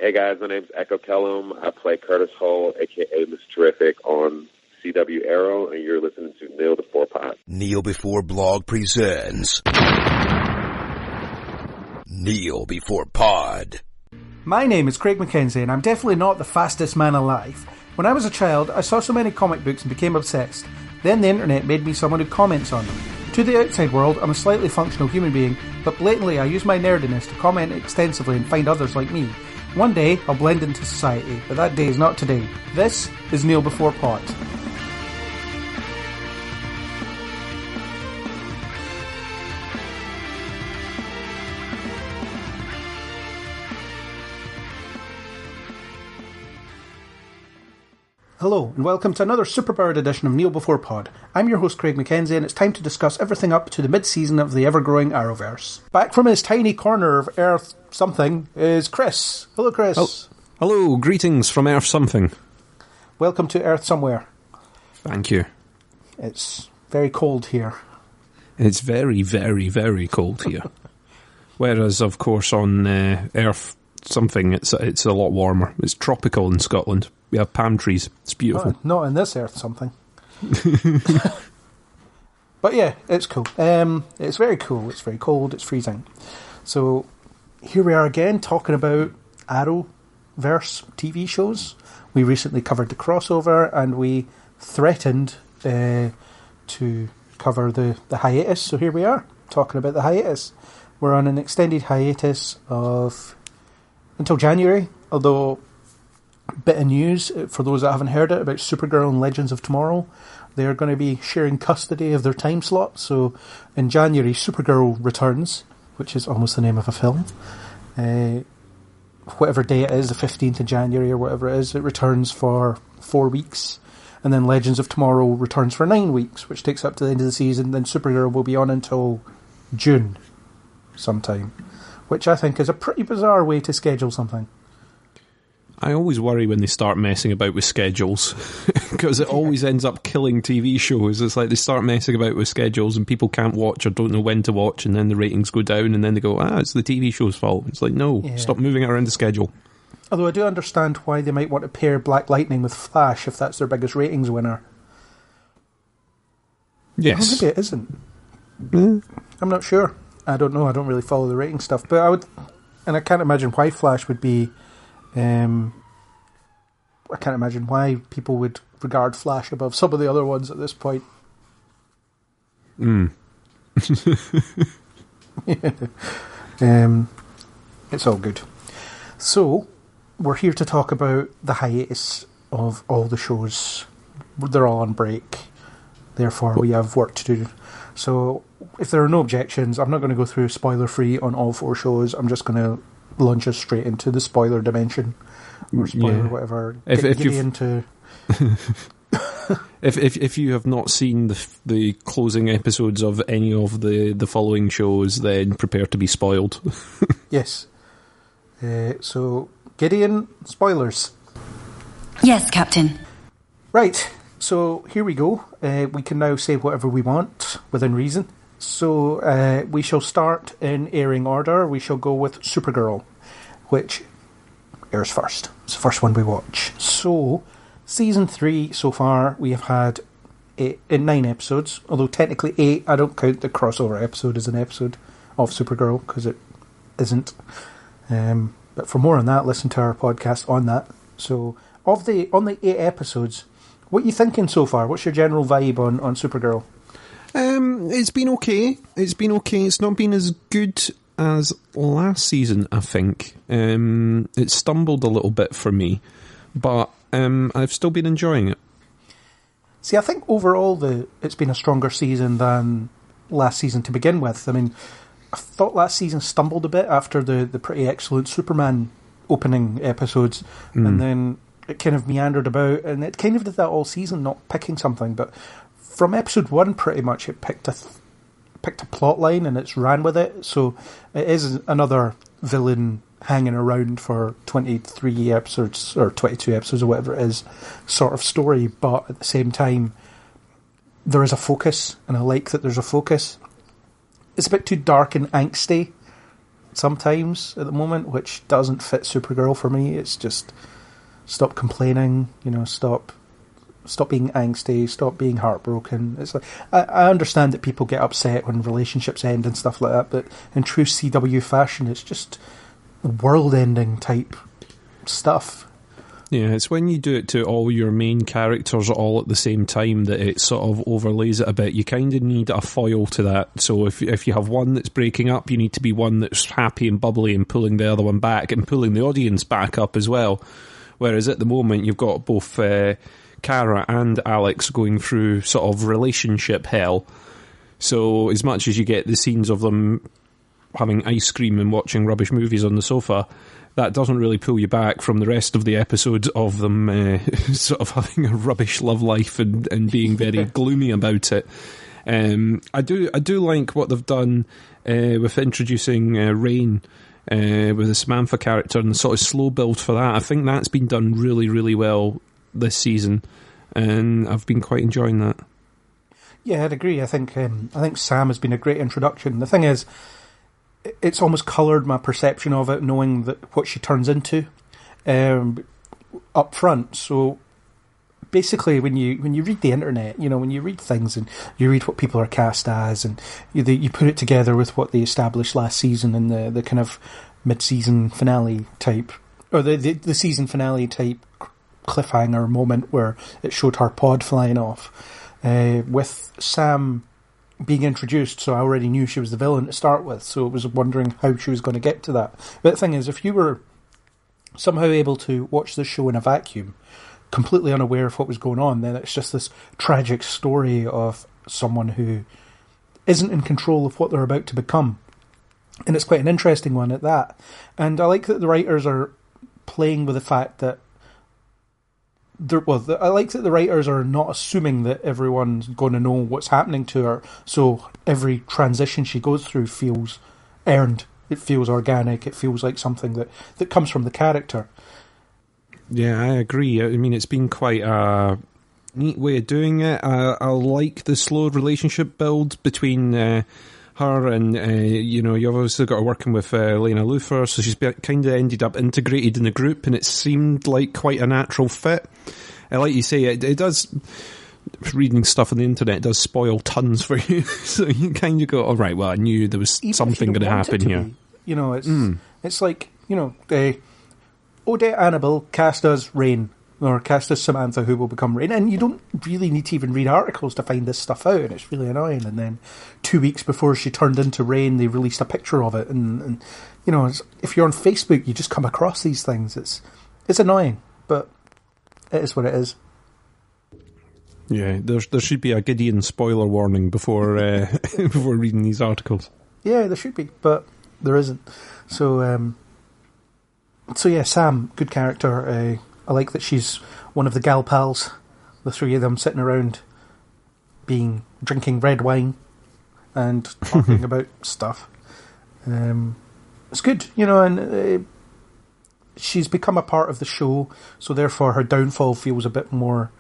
Hey guys, my name's Echo Kellum. I play Curtis Hull, aka Mr. Terrific, on CW Arrow, and you're listening to Kneel Before Pod. Kneel Before Blog presents Kneel Before Pod. My name is Craig McKenzie, and I'm definitely not the fastest man alive. When I was a child, I saw so many comic books and became obsessed. Then the internet made me someone who comments on them. To the outside world, I'm a slightly functional human being, but blatantly I use my nerdiness to comment extensively and find others like me. One day, I'll blend into society, but that day is not today. This is Kneel Before Pod. Hello, and welcome to another superpowered edition of Kneel Before Pod. I'm your host Craig McKenzie, and it's time to discuss everything up to the mid-season of the ever-growing Arrowverse. Back from his tiny corner of Earth something is Chris. Hello, Chris. Oh, hello, greetings from Earth something. Welcome to Earth somewhere. Thank you. It's very cold here. It's very, very, very cold here. Whereas, of course, on Earth something, it's a lot warmer. It's tropical in Scotland. We have palm trees. It's beautiful. Not in this Earth something. But yeah, it's cool. It's very cool. It's very cold. It's freezing. So here we are again talking about Arrowverse TV shows. We recently covered the crossover, and we threatened to cover the hiatus. So here we are talking about the hiatus. We're on an extended hiatus of until January, although bit of news for those that haven't heard it about Supergirl and Legends of Tomorrow. They're going to be sharing custody of their time slot. So in January, Supergirl returns, which is almost the name of a film. Whatever day it is, the 15th of January or whatever it is, it returns for 4 weeks. And then Legends of Tomorrow returns for 9 weeks, which takes up to the end of the season. Then Supergirl will be on until June sometime, which I think is a pretty bizarre way to schedule something. I always worry when they start messing about with schedules, because it always ends up killing TV shows. It's like they start messing about with schedules and people can't watch or don't know when to watch, and then the ratings go down, and then they go, it's the TV show's fault. It's like, no, Stop moving it around the schedule. Although I do understand why they might want to pair Black Lightning with Flash if that's their biggest ratings winner. Yes. Well, maybe it isn't. I'm not sure. I don't know. I don't really follow the rating stuff, but I would, and I can't imagine why Flash would be. I can't imagine why people would regard Flash above some of the other ones at this point. It's all good. So, we're here to talk about the hiatus of all the shows. They're all on break. Therefore, we have work to do. So, if there are no objections, I'm not going to go through spoiler-free on all 4 shows. I'm just going to launch us straight into the spoiler dimension. Or spoiler, whatever. If you have not seen the closing episodes of any of the following shows, then prepare to be spoiled. Yes. So, Gideon, spoilers. Yes, Captain. Right, so here we go. We can now say whatever we want, within reason. So, we shall start in airing order. We shall go with Supergirl, which airs first. It's the first one we watch. So, season 3 so far, we have had 9 episodes, although technically 8. I don't count the crossover episode as an episode of Supergirl, because it isn't. But for more on that, listen to our podcast on that. So, on the 8 episodes, what are you thinking so far? What's your general vibe on Supergirl? It's been okay. It's not been as good as last season, I think. It stumbled a little bit for me, but I've still been enjoying it. See, I think overall it's been a stronger season than last season to begin with. I mean, I thought last season stumbled a bit after the pretty excellent Superman opening episodes, and then it kind of meandered about, and it kind of did that all season, not picking something, but from episode 1 pretty much it picked a plot line and it's ran with it. So it is another villain hanging around for 23 episodes or 22 episodes or whatever it is sort of story, but at the same time there is a focus, and I like that there's a focus. It's a bit too dark and angsty sometimes at the moment, which doesn't fit Supergirl for me. It's just stop complaining, stop being angsty, stop being heartbroken. It's like I understand that people get upset when relationships end and stuff like that, but in true CW fashion, it's just world-ending type stuff. Yeah, it's when you do it to all your main characters all at the same time that it sort of overlays it a bit. You kind of need a foil to that. So if you have one that's breaking up, you need to be one that's happy and bubbly and pulling the other one back and pulling the audience back up as well. Whereas at the moment, you've got both Kara and Alex going through sort of relationship hell. So as much as you get the scenes of them having ice cream and watching rubbish movies on the sofa, that doesn't really pull you back from the rest of the episodes of them sort of having a rubbish love life and being very gloomy about it. I do like what they've done with introducing Rain with the Samantha character and the sort of slow build for that. I think that's been done really, really well this season, and I've been quite enjoying that. Yeah, I'd agree. I think Sam has been a great introduction. The thing is, it's almost coloured my perception of it, knowing that what she turns into up front. So basically, when you read the internet, when you read things and you read what people are cast as, and you put it together with what they established last season and the kind of mid-season finale type, or the season finale type cliffhanger moment where it showed her pod flying off, with Sam being introduced, so I already knew she was the villain to start with, so I was wondering how she was going to get to that. But the thing is, if you were somehow able to watch this show in a vacuum, completely unaware of what was going on, then it's just this tragic story of someone who isn't in control of what they're about to become. And it's quite an interesting one at that. And I like that the writers are playing with the fact that I like that the writers are not assuming that everyone's going to know what's happening to her, so every transition she goes through feels earned. It feels organic. It feels like something that comes from the character. Yeah, I agree. I mean, it's been quite a neat way of doing it. I like the slow relationship build between her and, you've also got her working with Lena Luthor, so she's kind of ended up integrated in the group, and it seemed like quite a natural fit. Like you say, it does, reading stuff on the internet does spoil tons for you, so you kind of go, all right, well, I knew there was something going to happen here. It's like, Odette Annabelle cast as Rain, or cast as Samantha, who will become Rain, and you don't really need to even read articles to find this stuff out, and it's really annoying. And then 2 weeks before she turned into Rain, they released a picture of it, and if you're on Facebook, you just come across these things. It's annoying, but it is what it is. Yeah, there should be a Gideon spoiler warning before before reading these articles. Yeah, there should be, but there isn't. So yeah, Sam, good character. I like that she's one of the gal pals, the three of them sitting around drinking red wine and talking about stuff. It's good, and she's become a part of the show, so therefore her downfall feels a bit more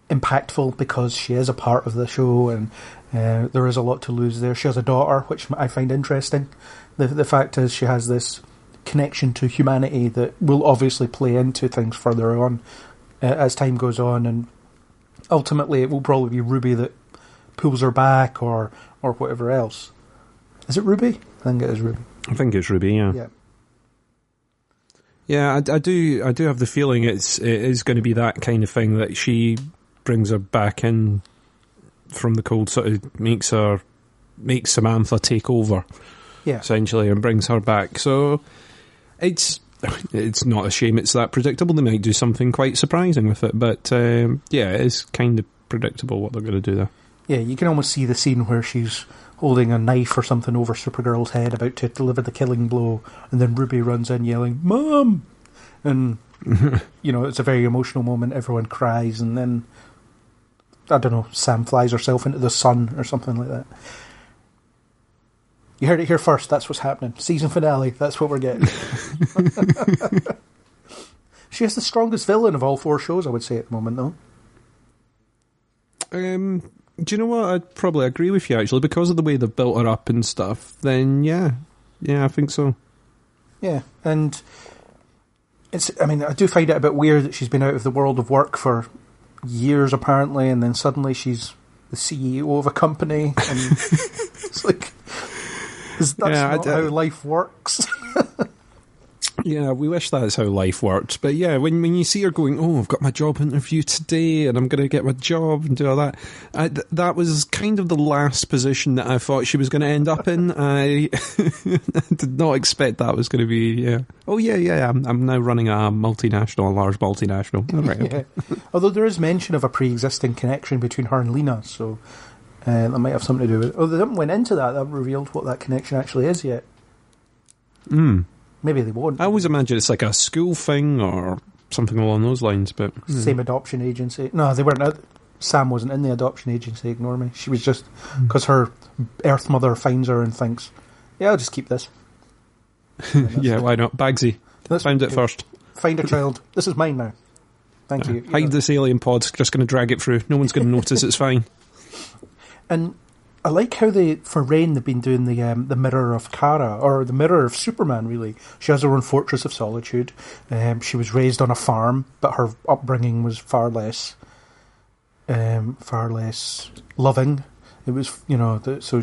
impactful because she is a part of the show, and there is a lot to lose there. She has a daughter, which I find interesting. The fact is she has this connection to humanity that will obviously play into things further on as time goes on, and ultimately it will probably be Ruby that pulls her back or whatever else. Is it Ruby? I think it is Ruby. I think it's Ruby, yeah. Yeah, I do have the feeling it is going to be that kind of thing, that she brings her back in from the cold, sort of makes Samantha take over, essentially, and brings her back. So it's not a shame it's that predictable. They might do something quite surprising with it, but it is kind of predictable what they're going to do there. Yeah, you can almost see the scene where she's holding a knife or something over Supergirl's head, about to deliver the killing blow, and then Ruby runs in yelling, "Mom!" And, it's a very emotional moment. Everyone cries, and then, I don't know, Sam flies herself into the sun or something like that. You heard it here first. That's what's happening. Season finale. That's what we're getting. She is the strongest villain of all four shows, I would say, at the moment, though. Do you know what? I'd probably agree with you, actually. Because of the way they've built her up and stuff, then, yeah, Yeah, I think so. Yeah, and I do find it a bit weird that she's been out of the world of work for years, apparently, and then suddenly she's the CEO of a company, and it's like, that's not how life works. Yeah, we wish that's how life worked. But yeah, when you see her going, oh, I've got my job interview today and I'm going to get my job and do all that, that was kind of the last position that I thought she was going to end up in. I did not expect that was going to be, oh yeah, I'm now running a large multinational. All right, okay. Although there is mention of a pre-existing connection between her and Lena, so that might have something to do with it. Oh, they haven't went into that. They haven't revealed what that connection actually is yet. Maybe they won't. I always imagine it's like a school thing or something along those lines, but... Same adoption agency. No, they weren't. Sam wasn't in the adoption agency, ignore me. She was just... Because her Earth mother finds her and thinks, yeah, I'll just keep this. Yeah, why not? Bagsy. Found it first. Find a child. This is mine now. Thank you. Hide this alien pod. Just going to drag it through. No one's going to notice. It's fine. And I like how for Rain they've been doing the Mirror of Kara, or the Mirror of Superman, really. She has her own Fortress of Solitude. She was raised on a farm, but her upbringing was far less loving. It was, so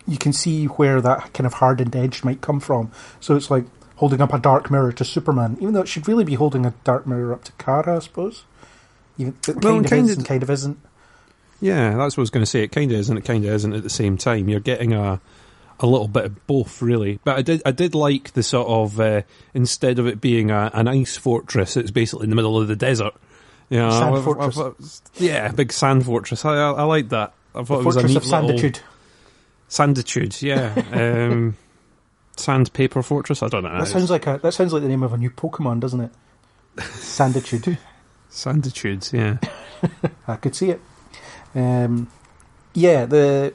you can see where that kind of hardened edge might come from. So it's like holding up a dark mirror to Superman, even though it should really be holding a dark mirror up to Kara, I suppose. It kind of is and kind of isn't. Yeah, that's what I was going to say. It kind of is and it kind of isn't at the same time. You're getting a little bit of both, really. But I did like the sort of, instead of it being an ice fortress, it's basically in the middle of the desert. Sand fortress. Yeah, big sand fortress. I like that. I thought the it was a neat Fortress of Sanditude. Sanditude, yeah. Sandpaper fortress. I don't know. That sounds like the name of a new Pokemon, doesn't it? Sanditude. Sanditudes, yeah. I could see it. Yeah, the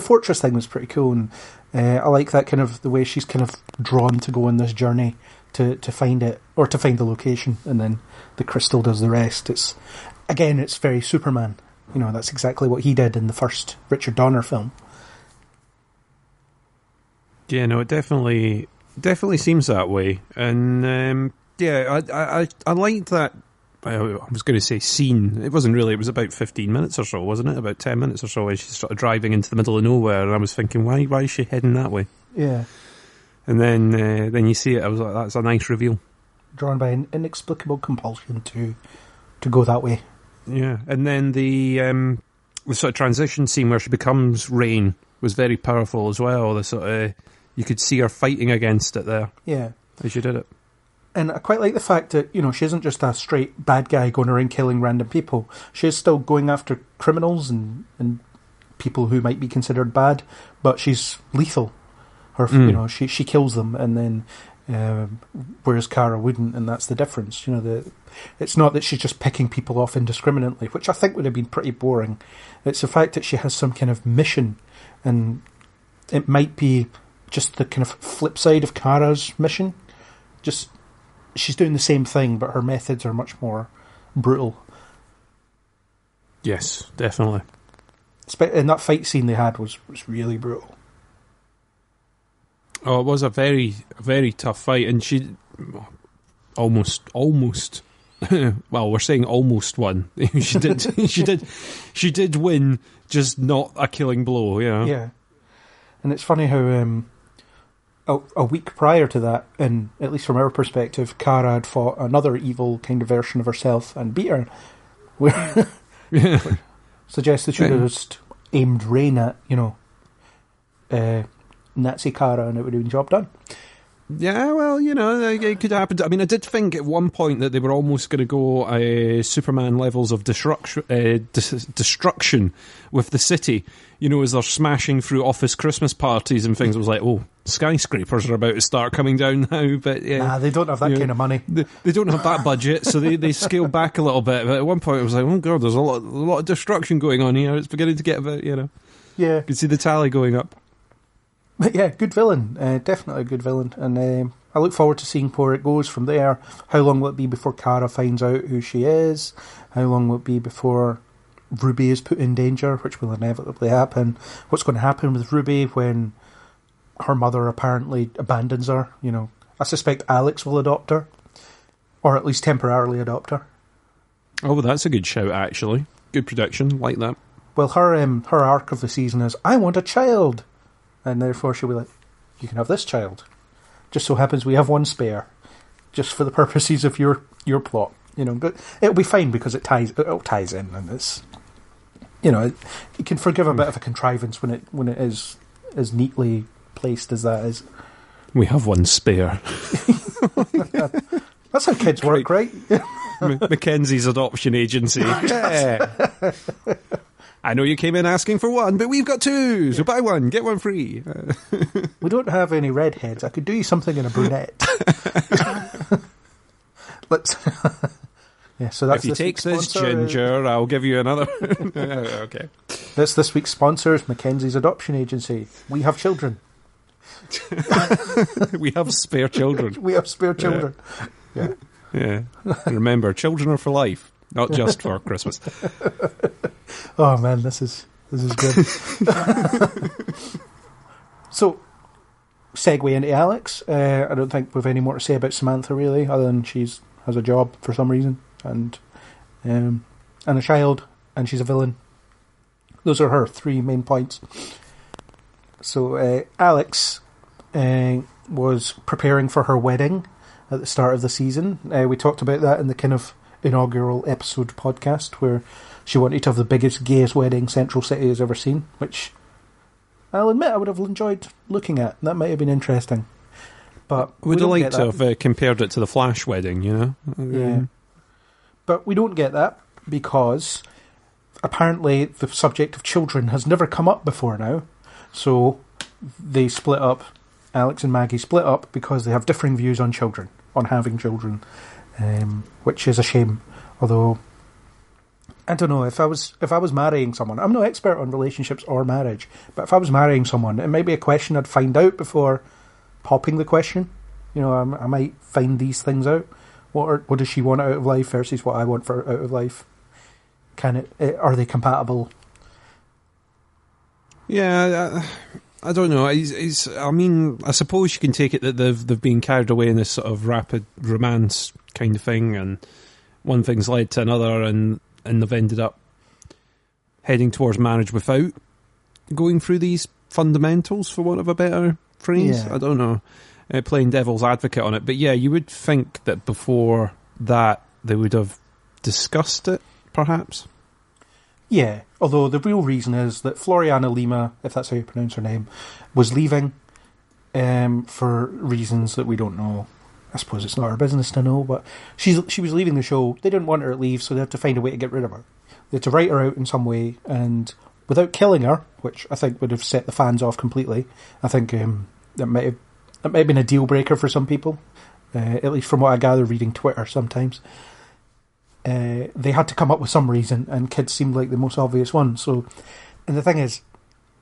fortress thing was pretty cool, and I like that kind of the way she's kind of drawn to go on this journey to find it, or to find the location, and then the crystal does the rest. It's very Superman. That's exactly what he did in the first Richard Donner film. Yeah, no, it definitely seems that way, and I liked that. I was going to say scene. It wasn't really. It was about 15 minutes or so, wasn't it? About 10 minutes or so, when she's sort of driving into the middle of nowhere, and I was thinking, why is she heading that way? Yeah. And then you see it. I was like, that's a nice reveal. Drawn by an inexplicable compulsion to go that way. Yeah, and then the sort of transition scene where she becomes Rain was very powerful as well. The sort of you could see her fighting against it there. Yeah, as she did it. And I quite like the fact that, she isn't just a straight bad guy going around killing random people. She's still going after criminals and people who might be considered bad, but she's lethal. She kills them, and then whereas Kara wouldn't, and that's the difference. It's not that she's just picking people off indiscriminately, which I think would have been pretty boring. It's the fact that she has some kind of mission, and it might be just the kind of flip side of Kara's mission. Just... she's doing the same thing, but her methods are much more brutal. Yes, definitely. And that fight scene they had was really brutal. Oh, it was a very, very tough fight, and she almost. Well, we're saying almost won. She did win, just not a killing blow. Yeah, and it's funny how. A week prior to that, and at least from our perspective, Kara had fought another evil kind of version of herself and beat her. Suggests that she would have just aimed Rain at, Nazi Kara, and it would have been job done. Yeah, well, it could happen. I mean, I did think at one point that they were almost going to go Superman levels of destruction with the city. As they're smashing through office Christmas parties and things. I was like, oh, skyscrapers are about to start coming down now. But nah, they don't have that kind of money. They don't have that budget, so they scale back a little bit. But at one point, I was like, oh god, there's a lot of destruction going on here. It's beginning to get a bit, Yeah, you can see the tally going up. But yeah, good villain. Definitely a good villain. And I look forward to seeing where it goes from there. How long will it be before Kara finds out who she is? How long will it be before Ruby is put in danger, which will inevitably happen? What's going to happen with Ruby when her mother apparently abandons her. You know, I suspect Alex will adopt her, or at least temporarily adopt her. Oh, well, that's a good shout, actually. Good prediction, like that. Well, her arc of the season is, I want a child, and therefore she'll be like, you can have this child. Just so happens we have one spare, just for the purposes of your plot, you know. But it'll be fine because it ties in, and it's, you know, you can forgive a bit of a contrivance when it is as neatly placed as that is. We have one spare. That's how kids work, right? Mackenzie's adoption agency. Yeah. I know you came in asking for one, but we've got two, so buy one, get one free. We don't have any redheads. I could do you something in a brunette. Let's. Yeah, so that's if you take this ginger, I'll give you another. Okay. That's this week's sponsor is Mackenzie's adoption agency. We have children. We have spare children. We have spare children. Yeah. Yeah. Remember, children are for life, not just for Christmas. Oh man, this is good. So, segue into Alex. I don't think we've any more to say about Samantha really, other than she's has a job for some reason and a child, and she's a villain. Those are her three main points. So Alex was preparing for her wedding at the start of the season. We talked about that in the kind of inaugural episode podcast where she wanted to have the biggest, gayest wedding Central City has ever seen, which I'll admit I would have enjoyed looking at. That might have been interesting. But would have liked to have compared it to the Flash wedding, you know? Yeah. But we don't get that because apparently the subject of children has never come up before now. So they split up. Alex and Maggie split up because they have differing views on children, on having children, which is a shame. Although, I don't know, if I was marrying someone, I'm no expert on relationships or marriage, but if I was marrying someone, it might be a question I'd find out before popping the question. You know, I might find these things out. What does she want out of life versus what I want for out of life? Are they compatible? Yeah, I don't know. I mean, I suppose you can take it that they've been carried away in this sort of rapid romance kind of thing, and one thing's led to another, and they've ended up heading towards marriage without going through these fundamentals, for want of a better phrase. Yeah. I don't know. Playing devil's advocate on it. But yeah, you would think that before that they would have discussed it, perhaps. Yeah, although the real reason is that Floriana Lima, if that's how you pronounce her name, was leaving for reasons that we don't know. I suppose it's not our business to know, but she was leaving the show. They didn't want her to leave, so they had to find a way to get rid of her. They had to write her out in some way, and without killing her, which I think would have set the fans off completely. I think that might have been a deal breaker for some people, at least from what I gather reading Twitter sometimes. They had to come up with some reason, and kids seemed like the most obvious one. So, and the thing is,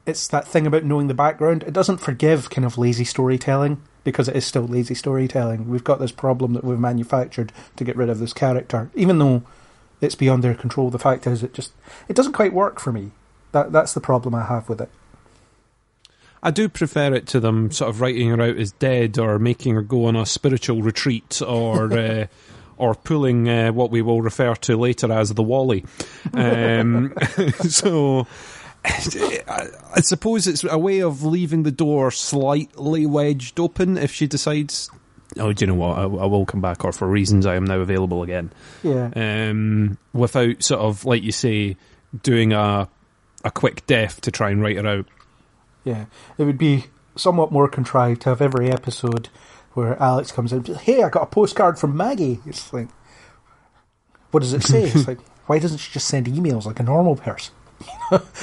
it's that thing about knowing the background. It doesn't forgive kind of lazy storytelling, because it is still lazy storytelling. We've got this problem that we've manufactured to get rid of this character, even though it's beyond their control. The fact is, it doesn't quite work for me. That's the problem I have with it. I do prefer it to them sort of writing her out as dead, or making her go on a spiritual retreat, or or pulling what we will refer to later as the Wally. So I suppose it's a way of leaving the door slightly wedged open if she decides, oh, do you know what, I will come back, or for reasons I am now available again. Yeah. Without sort of, like you say, doing a quick death to try and write her out. Yeah, it would be somewhat more contrived to have every episode where Alex comes in and says, hey, I got a postcard from Maggie. It's like, what does it say? It's like, why doesn't she just send emails like a normal person?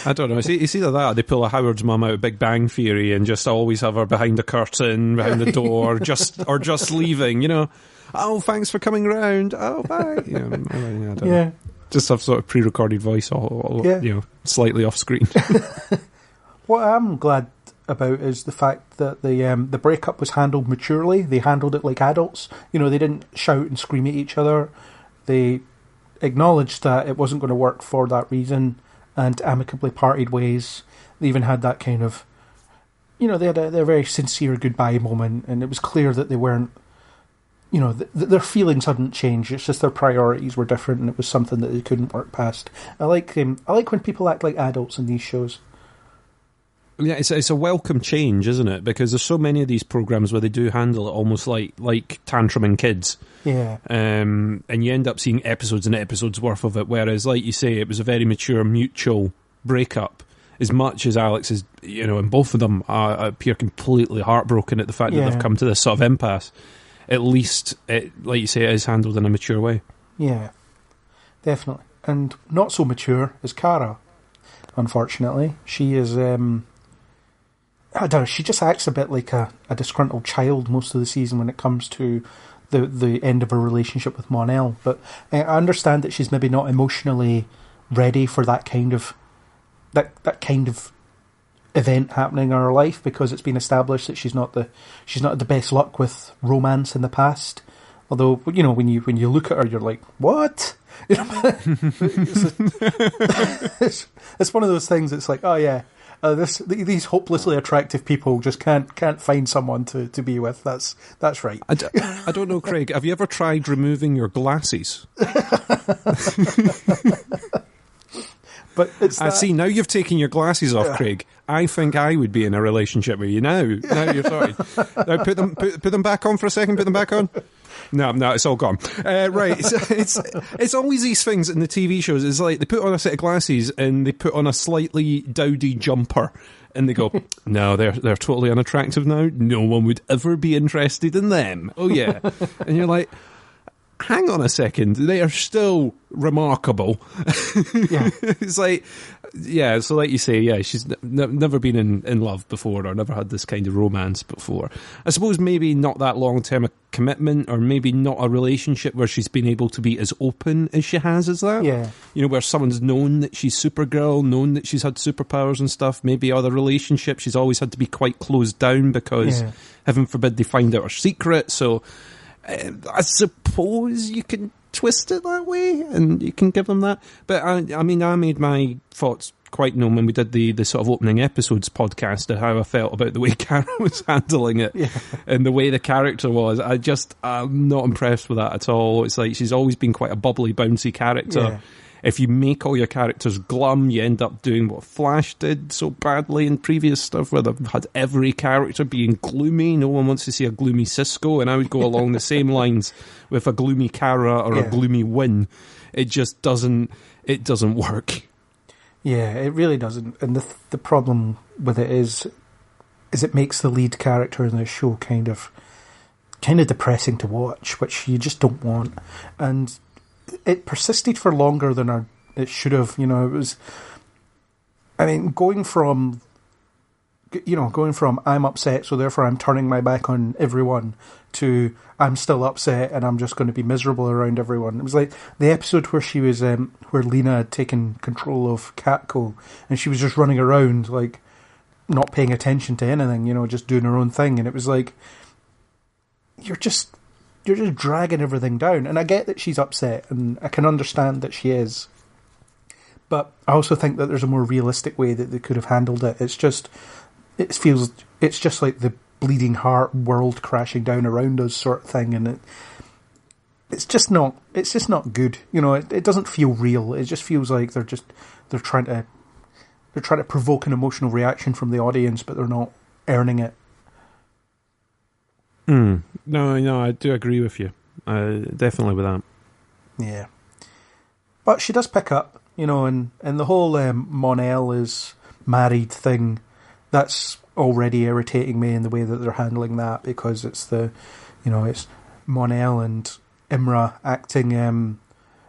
I don't know. It's either that or they pull a Howard's Mum out of Big Bang Theory and just always have her behind the curtain, behind the door, just leaving, you know. Oh, thanks for coming round. Oh, bye. I don't know. Just have sort of pre-recorded voice, you know, slightly off screen. What I'm glad about is the fact that the breakup was handled maturely. They handled it like adults. You know, they didn't shout and scream at each other. They acknowledged that it wasn't going to work for that reason and amicably parted ways. They even had that kind of they had a very sincere goodbye moment, and it was clear that they weren't, their feelings hadn't changed. It's just their priorities were different, and it was something that they couldn't work past. I like when people act like adults in these shows. Yeah, it's a welcome change, isn't it? Because there's so many of these programs where they do handle it almost like tantruming kids. Yeah. And you end up seeing episodes and episodes worth of it, whereas, like you say, it was a very mature, mutual breakup. As much as Alex is, and both of them appear completely heartbroken at the fact that they've come to this sort of impasse, at least, like you say, it is handled in a mature way. Yeah, definitely. And not so mature is Kara, unfortunately. She is... I don't know, she just acts a bit like a disgruntled child most of the season when it comes to the end of her relationship with Mon-El. But I understand that she's maybe not emotionally ready for that kind of event happening in her life, because it's been established that she's not the best luck with romance in the past. Although, when you look at her, you're like, what? It's one of those things. It's like, oh yeah. These hopelessly attractive people just can't find someone to be with. That's right. I don't know, Craig. Have you ever tried removing your glasses? But it's I see. Now you've taken your glasses off, Craig. I think I would be in a relationship with you now. Now you're sorry. Now put them back on for a second. Put them back on. No, it's all gone. Right, it's always these things in the TV shows. It's like they put on a set of glasses and they put on a slightly dowdy jumper, and they go, "No, they're totally unattractive now. No one would ever be interested in them." Oh yeah, and you're like, hang on a second, they are still remarkable. Yeah. It's like, yeah, so like you say, yeah, she's never been in love before, or never had this kind of romance before. I suppose maybe not that long-term a commitment, or maybe not a relationship where she's been able to be as open as she has as that. Yeah. Where someone's known that she's Supergirl, known that she's had superpowers and stuff. Maybe other relationships, she's always had to be quite closed down because, heaven forbid, they find out her secret, so... I suppose you can twist it that way, and you can give them that. But I made my thoughts quite known when we did the sort of opening episodes podcast of how I felt about the way Kara was handling it, and the way the character was. I'm not impressed with that at all. It's like she's always been quite a bubbly, bouncy character. Yeah. If you make all your characters glum, you end up doing what Flash did so badly in previous stuff, where they've had every character being gloomy. No one wants to see a gloomy Cisco, and I would go along the same lines with a gloomy Kara or a gloomy Win. It just doesn't work. Yeah, it really doesn't. And the problem with it is it makes the lead character in the show kind of depressing to watch, which you just don't want. And it persisted for longer than it should have. It was, going from I'm upset, so therefore I'm turning my back on everyone, to I'm still upset and I'm just going to be miserable around everyone. It was like the episode where she was where Lena had taken control of Catco, and she was just running around like not paying attention to anything, just doing her own thing, and it was like you're just dragging everything down. And I get that she's upset, and I can understand that she is. But I also think that there's a more realistic way that they could have handled it. It's just like the bleeding heart world crashing down around us sort of thing, and it's just not good. It doesn't feel real. It just feels like they're trying to provoke an emotional reaction from the audience, but they're not earning it. No, I do agree with you. Definitely with that. Yeah. But she does pick up, and the whole Mon-El is married thing, that's already irritating me in the way that they're handling that, because it's it's Mon-El and Imra acting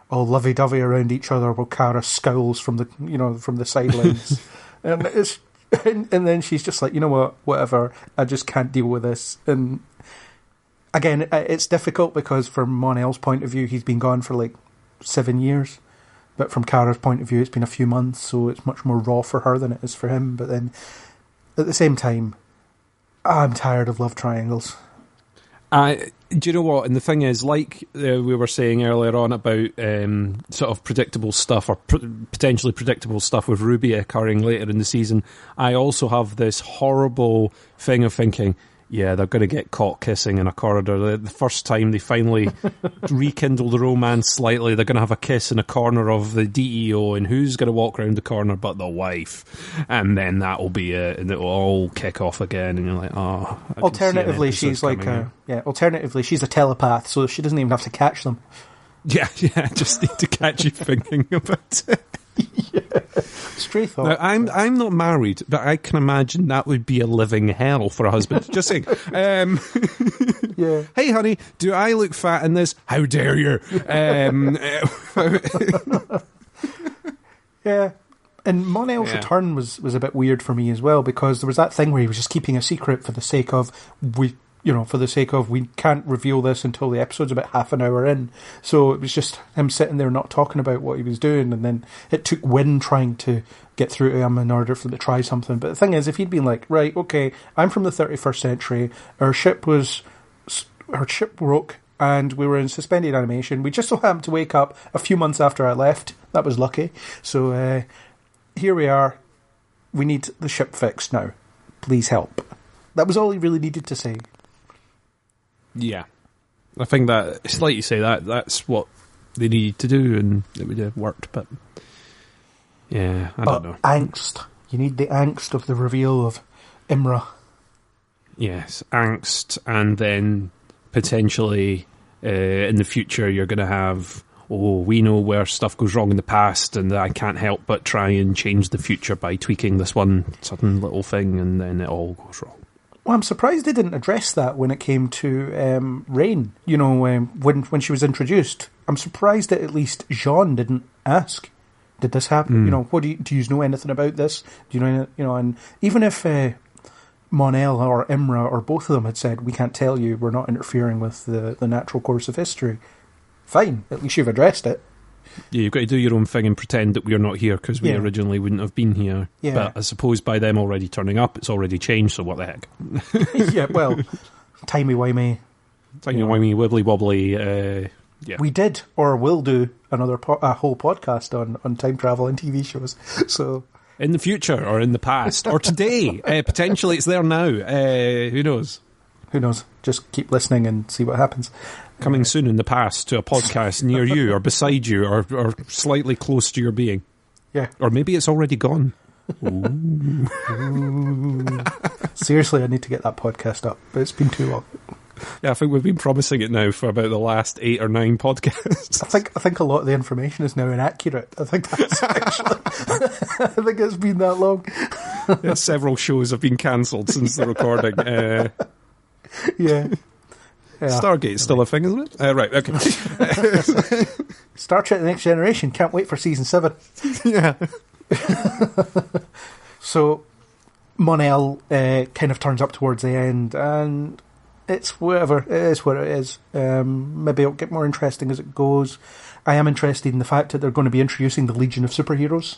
all lovey-dovey around each other while Kara scowls from the sidelines. and then she's just like, whatever, I just can't deal with this. And again, it's difficult because from Mon-El's point of view, he's been gone for like 7 years. But from Kara's point of view, it's been a few months, so it's much more raw for her than it is for him. But then, at the same time, I'm tired of love triangles. Do you know what? And the thing is, like we were saying earlier on about sort of predictable stuff or potentially predictable stuff with Ruby occurring later in the season, I also have this horrible thing of thinking, yeah, they're going to get caught kissing in a corridor. The first time they finally rekindle the romance slightly, they're going to have a kiss in a corner of the DEO, and who's going to walk around the corner but the wife? And then that'll be it, and it'll all kick off again, and you're like, oh. Alternatively, she's like alternatively, she's a telepath, so she doesn't even have to catch them. Yeah, just need to catch you thinking about it. Yeah. Stray thought. Now, I'm not married, but I can imagine that would be a living hell for a husband. Just saying. Yeah. Hey, honey, do I look fat in this? How dare you? Yeah. And Mon-El's return was a bit weird for me as well, because there was that thing where he was just keeping a secret for the sake of we can't reveal this until the episode's about half an hour in. So it was just him sitting there not talking about what he was doing, and then it took Wynn trying to get through to him in order for him to try something. But the thing is, if he'd been like, right, okay, I'm from the 31st century, our ship broke, and we were in suspended animation. We just so happened to wake up a few months after I left. That was lucky. So here we are. We need the ship fixed now. Please help. That was all he really needed to say. Yeah, I think that it's like you say that's what they needed to do, and it would have worked. But yeah, I don't know. Angst. You need the angst of the reveal of Imra. Yes, angst, and then potentially in the future you're going to have. Oh, we know where stuff goes wrong in the past, and I can't help but try and change the future by tweaking this one certain little thing, and then it all goes wrong. Well, I'm surprised they didn't address that when it came to Rain. You know, when she was introduced, I'm surprised that at least Jean didn't ask, "Did this happen? You know, what do you know anything about this? Do you know? You know?" And even if Mon-El or Imra or both of them had said, "We can't tell you. We're not interfering with the natural course of history," fine. At least you've addressed it. Yeah, you've got to do your own thing and pretend that we're not here because we originally wouldn't have been here. Yeah. But I suppose by them already turning up, it's already changed, so what the heck? Yeah, well, timey-wimey. Timey-wimey, wibbly-wobbly, yeah. We did, or will do, a whole podcast on time travel and TV shows. So in the future, or in the past, or today. Potentially it's there now. Who knows? Who knows? Just keep listening and see what happens. Coming soon in the past to a podcast near you or beside you or slightly close to your being. Yeah. Or maybe it's already gone. Ooh. Seriously, I need to get that podcast up, but it's been too long. Yeah, I think we've been promising it now for about the last 8 or 9 podcasts. I think a lot of the information is now inaccurate. I think that's actually... I think it's been that long. Yeah, several shows have been cancelled since the recording. Yeah. Stargate's still a thing, isn't it? Right, okay. Star Trek The Next Generation. Can't wait for season 7. Yeah. So, Mon-El kind of turns up towards the end, and it's whatever. It is what it is. Maybe it'll get more interesting as it goes. I am interested in the fact that they're going to be introducing the Legion of Superheroes.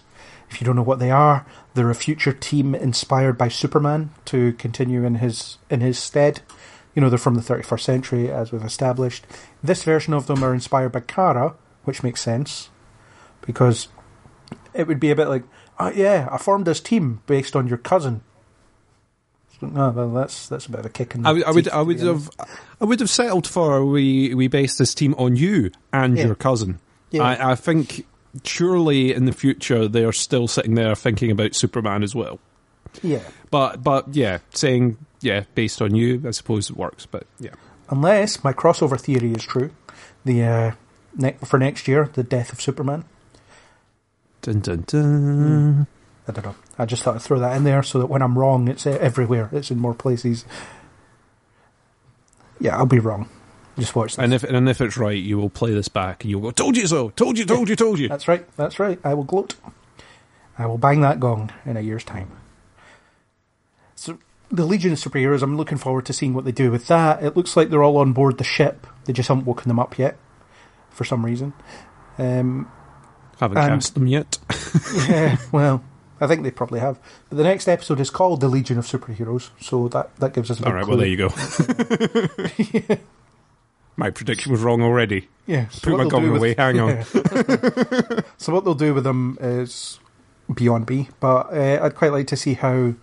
If you don't know what they are, they're a future team inspired by Superman to continue in his stead. You know, they're from the 31st century, as we've established. This version of them are inspired by Kara, which makes sense, because it would be a bit like, oh yeah, I formed this team based on your cousin. Oh, well, that's a bit of a kick in the teeth. I would have settled for we based this team on you and your cousin. Yeah. I think surely in the future they are still sitting there thinking about Superman as well. Yeah. But yeah, saying based on you, I suppose it works. But yeah, unless my crossover theory is true, for next year, the death of Superman. Dun dun dun. I don't know. I just thought I'd throw that in there so that when I'm wrong, it's everywhere. It's in more places. Yeah, I'll be wrong. Just watch this. And if it's right, you will play this back and you'll go, "Told you so! Told you! Told you! Told you!" That's right. That's right. I will gloat. I will bang that gong in a year's time. So the Legion of Superheroes, I'm looking forward to seeing what they do with that. It looks like they're all on board the ship. They just haven't woken them up yet, for some reason. Haven't cast them yet. Yeah, well, I think they probably have. But the next episode is called The Legion of Superheroes, so that gives us a big All right, clue. well, there you go. Yeah. My prediction was wrong already. Yeah. Put my gong away, hang on. So what they'll do with them is beyond me, but I'd quite like to see how,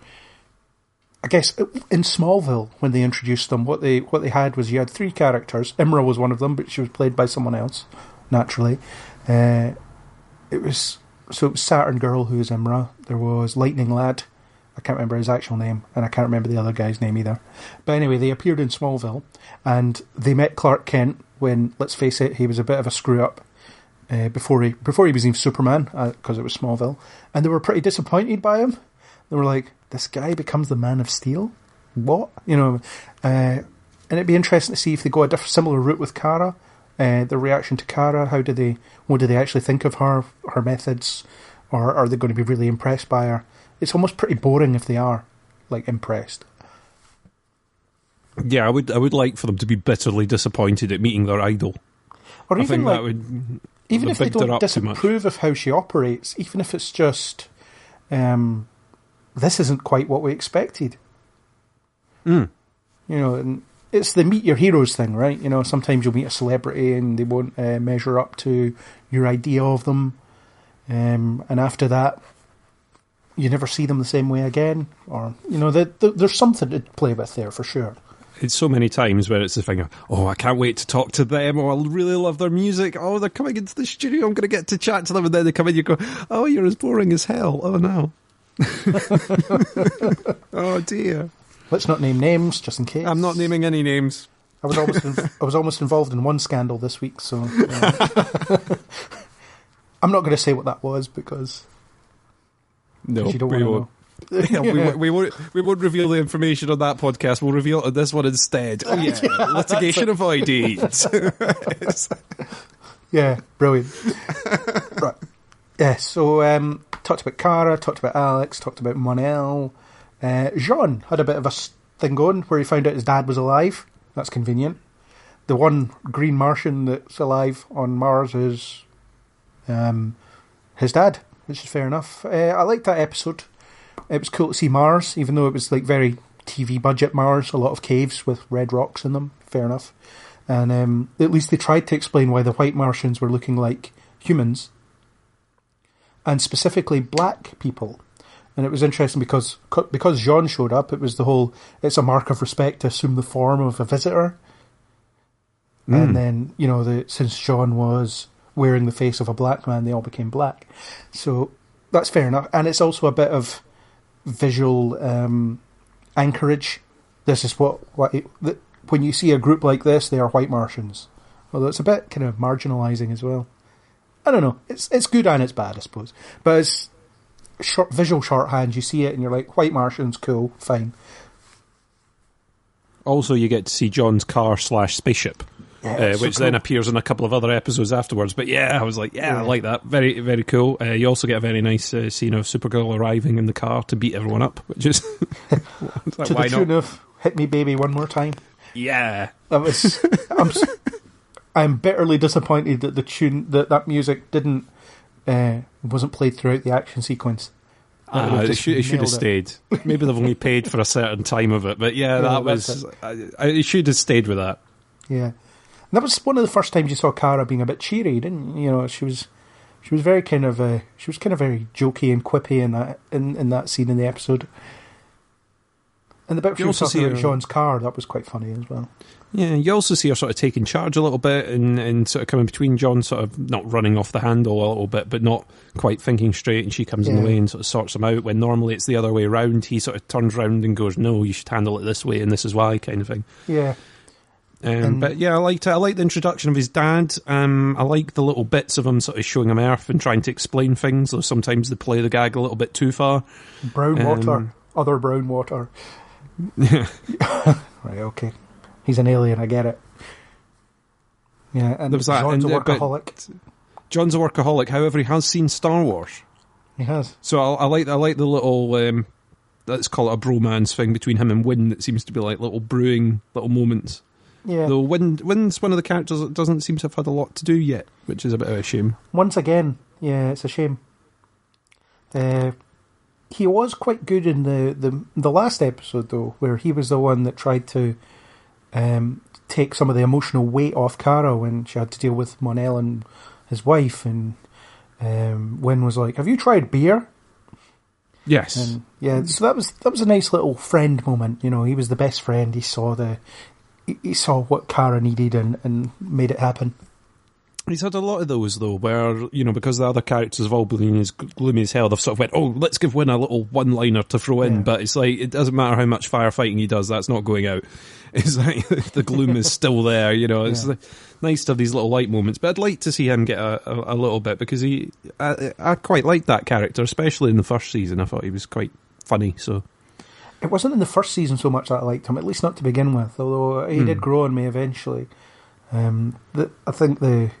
I guess, in Smallville, when they introduced them, what they had was you had 3 characters. Imra was one of them, but she was played by someone else, naturally. It was Saturn Girl, who was Imra. There was Lightning Lad. I can't remember his actual name, and I can't remember the other guy's name either. But anyway, they appeared in Smallville, and they met Clark Kent when, let's face it, he was a bit of a screw-up before he was even Superman, because it was Smallville. And they were pretty disappointed by him. They were like, this guy becomes the Man of Steel? What? And it'd be interesting to see if they go a similar route with Kara. The reaction to Kara, what do they actually think of her methods, or are they going to be really impressed by her? It's almost pretty boring if they are, like, impressed. Yeah, I would like for them to be bitterly disappointed at meeting their idol. Or even like, even if they bigged her don't up too much. disapprove of how she operates, even if it's just, this isn't quite what we expected. And it's the meet your heroes thing, right? Sometimes you'll meet a celebrity and they won't measure up to your idea of them, and after that, you never see them the same way again. Or there's something to play with there for sure. It's so many times where it's the thing of, oh, I can't wait to talk to them, or I really love their music, oh, they're coming into the studio, I'm going to get to chat to them, and then they come in, you go, oh, you're as boring as hell, oh no. Oh dear. Let's not name names, just in case. I'm not naming any names. I was almost involved in one scandal this week, so I'm not going to say what that was because no, you don't want to know. Yeah, we won't reveal the information on that podcast. We'll reveal it on this one instead. Oh yeah, litigation avoided. Yeah, brilliant. Right. Yeah, so talked about Kara, talked about Alex, talked about Monel. Jean had a bit of a thing going where he found out his dad was alive. That's convenient. The one green Martian that's alive on Mars is his dad, which is fair enough. I liked that episode. It was cool to see Mars, even though it was like very TV budget Mars, a lot of caves with red rocks in them. Fair enough. And at least they tried to explain why the white Martians were looking like humans, and specifically black people. And it was interesting because Jean showed up, it was the whole, it's a mark of respect to assume the form of a visitor. And then, since Jean was wearing the face of a black man, they all became black. So that's fair enough. And it's also a bit of visual anchorage. This is when you see a group like this, they are white Martians. Although it's a bit kind of marginalising as well. I don't know. It's good and it's bad, I suppose. But it's visual shorthand. You see it and you're like, white Martians, cool, fine. Also, you get to see John's car / spaceship, which then appears in a couple of other episodes afterwards. But yeah, I was like, I like that. Very, very cool. You also get a very nice scene of Supergirl arriving in the car to beat everyone up, which is like, to the tune of "Hit Me, Baby, One More Time." Yeah, that was. I'm bitterly disappointed that that music wasn't played throughout the action sequence. It should have stayed. Maybe they've only paid for a certain time of it, but that was. It should have stayed with that. Yeah, and that was one of the first times you saw Kara being a bit cheery, didn't you? She was very kind of very jokey and quippy in that scene in the episode. And the bit where she was talking about Jean's car, that was quite funny as well. Yeah, you also see her sort of taking charge a little bit and sort of coming between John, sort of not running off the handle a little bit, but not quite thinking straight, and she comes in the way and sort of sorts him out, when normally it's the other way around. He sort of turns around and goes, no, you should handle it this way, and this is why, kind of thing. Yeah. But yeah, I liked it. I liked the introduction of his dad. I like the little bits of him sort of showing him Earth and trying to explain things, though sometimes they play the gag a little bit too far. Brown water. Other brown water. Yeah. Right, okay. He's an alien, I get it. Yeah, and John's a workaholic. John's a workaholic, however, he has seen Star Wars. He has. So I like the little, let's call it a bromance thing between him and Wynn that seems to be like little brewing little moments. Yeah. Though Wynn's one of the characters that doesn't seem to have had a lot to do yet, which is a bit of a shame. Once again, yeah, it's a shame. He was quite good in the last episode, though, where he was the one that tried to take some of the emotional weight off Kara when she had to deal with Mon-El and his wife, and Wynn was like, "Have you tried beer?" Yes. And yeah, so that was a nice little friend moment. You know, he was the best friend. He saw what Kara needed and made it happen. He's had a lot of those, though, where, you know, because the other characters have all been as gloomy as hell, they've sort of went, oh, let's give Wynn a little one-liner to throw in, but it's like, it doesn't matter how much firefighting he does, that's not going out. It's like, the gloom is still there, you know, it's nice to have these little light moments, but I'd like to see him get a little bit, because I quite liked that character, especially in the first season. I thought he was quite funny, so... It wasn't in the first season so much that I liked him, at least not to begin with, although he did grow on me eventually. I think the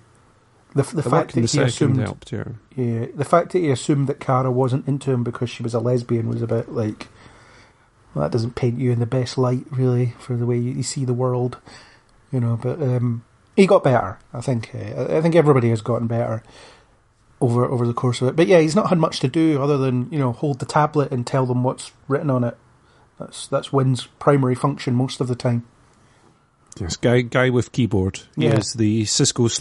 fact that he assumed helped, the fact that he assumed that Kara wasn't into him because she was a lesbian was a bit like, well, that doesn't paint you in the best light, really, for the way you see the world, you know. But he got better, I think. I think everybody has gotten better over the course of it. But yeah, he's not had much to do other than, you know, hold the tablet and tell them what's written on it. That's Wynn's primary function most of the time. Yes, guy with keyboard. He is the Cisco /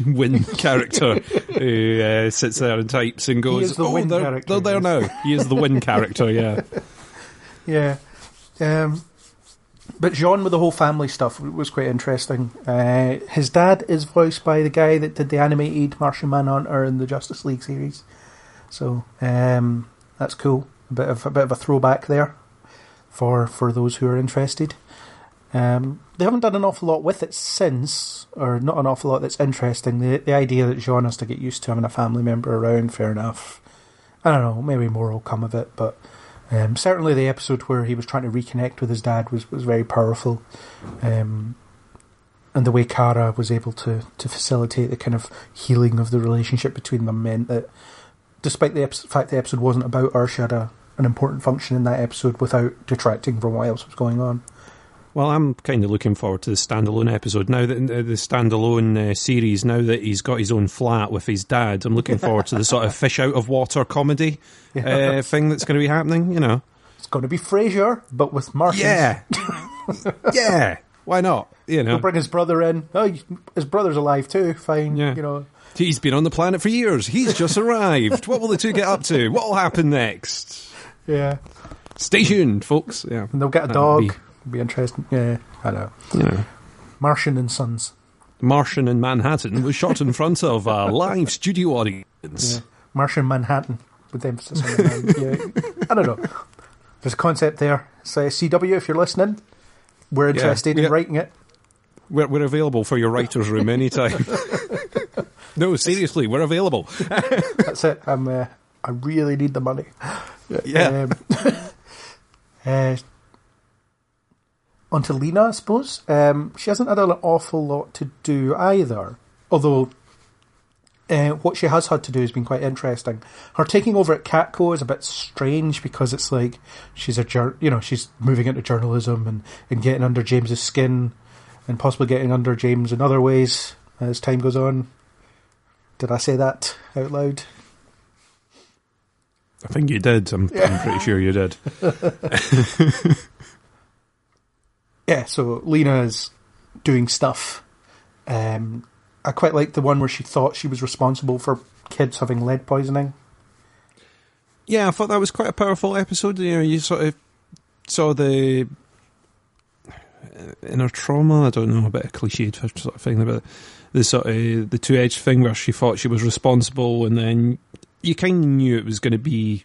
Wynn character who sits there and types and goes, they're there now. He is the Wynn character, yeah. Yeah. But Jean with the whole family stuff was quite interesting. His dad is voiced by the guy that did the animated Martian Manhunter in the Justice League series. So that's cool. A bit of a throwback there for those who are interested. They haven't done an awful lot with it since, or not an awful lot that's interesting. The idea that Jean has to get used to having a family member around, fair enough. I don't know, maybe more will come of it, but certainly the episode where he was trying to reconnect with his dad was very powerful. And the way Kara was able to facilitate the kind of healing of the relationship between them meant that, despite the fact the episode wasn't about her, she had an important function in that episode without detracting from what else was going on. Well, I'm kind of looking forward to the standalone episode now, that the standalone series. Now that he's got his own flat with his dad, I'm looking forward to the sort of fish out of water comedy thing that's going to be happening. You know, it's going to be Frasier, but with Martians. Yeah, yeah. Why not? You know, he'll bring his brother in. Oh, his brother's alive too. Fine. Yeah. You know, he's been on the planet for years. He's just arrived. What will the two get up to? What will happen next? Yeah. Stay tuned, folks. Yeah, and they'll get a dog. Be interesting. Yeah, I know. Yeah. Martian and Sons. Martian in Manhattan was shot in front of a live studio audience. Yeah. Martian Manhattan, with emphasis on the yeah. I don't know. There's a concept there. So CW, if you're listening, we're interested in writing it. We're available for your writer's room anytime. No, seriously, we're available. That's it. I really need the money. Yeah. On to Lena, I suppose. She hasn't had an awful lot to do either. Although, what she has had to do has been quite interesting. Her taking over at Catco is a bit strange because it's like she's she's moving into journalism and getting under James's skin and possibly getting under James in other ways as time goes on. Did I say that out loud? I think you did. I'm pretty sure you did. Yeah, so Lena is doing stuff. I quite liked the one where she thought she was responsible for kids having lead poisoning. Yeah, I thought that was quite a powerful episode. You know, you sort of saw the inner trauma. I don't know, a bit of cliched sort of thing, but the sort of the two-edged thing where she thought she was responsible, and then you kind of knew it was going to be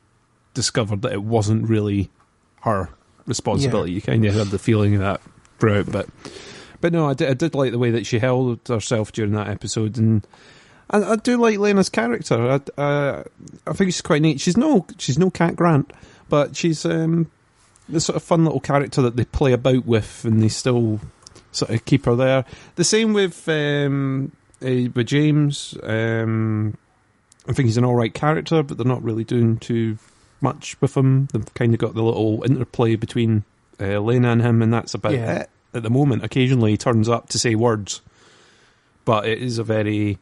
discovered that it wasn't really her responsibility. Yeah. You kind of had the feeling of that throughout, but no, I did like the way that she held herself during that episode, and I do like Lena's character. I think she's quite neat. She's no Cat Grant, but she's the sort of fun little character that they play about with, and they still sort of keep her there. The same with James. I think he's an alright character, but they're not really doing too much with him. They've kind of got the little interplay between Lena and him, and that's about it at the moment. Occasionally he turns up to say words, but it is a very,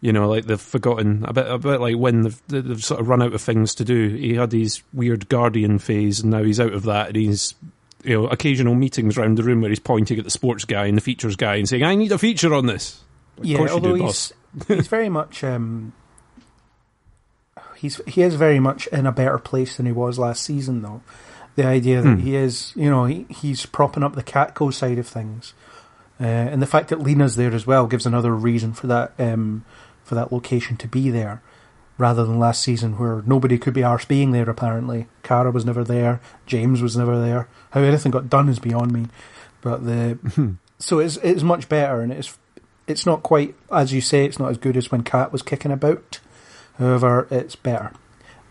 like they've forgotten, a bit like when they've sort of run out of things to do. He had his weird Guardian phase, and now he's out of that, and he's occasional meetings around the room where he's pointing at the sports guy and the features guy and saying, "I need a feature on this." Of course you although do, boss. he's very much he is very much in a better place than he was last season, though. The idea that he is, he's propping up the Catco side of things, and the fact that Lena's there as well gives another reason for that location to be there, rather than last season where nobody could be arsed being there. Apparently, Kara was never there, James was never there. How anything got done is beyond me. But so it's much better, and it's not quite, as you say, it's not as good as when Kat was kicking about. However, it's better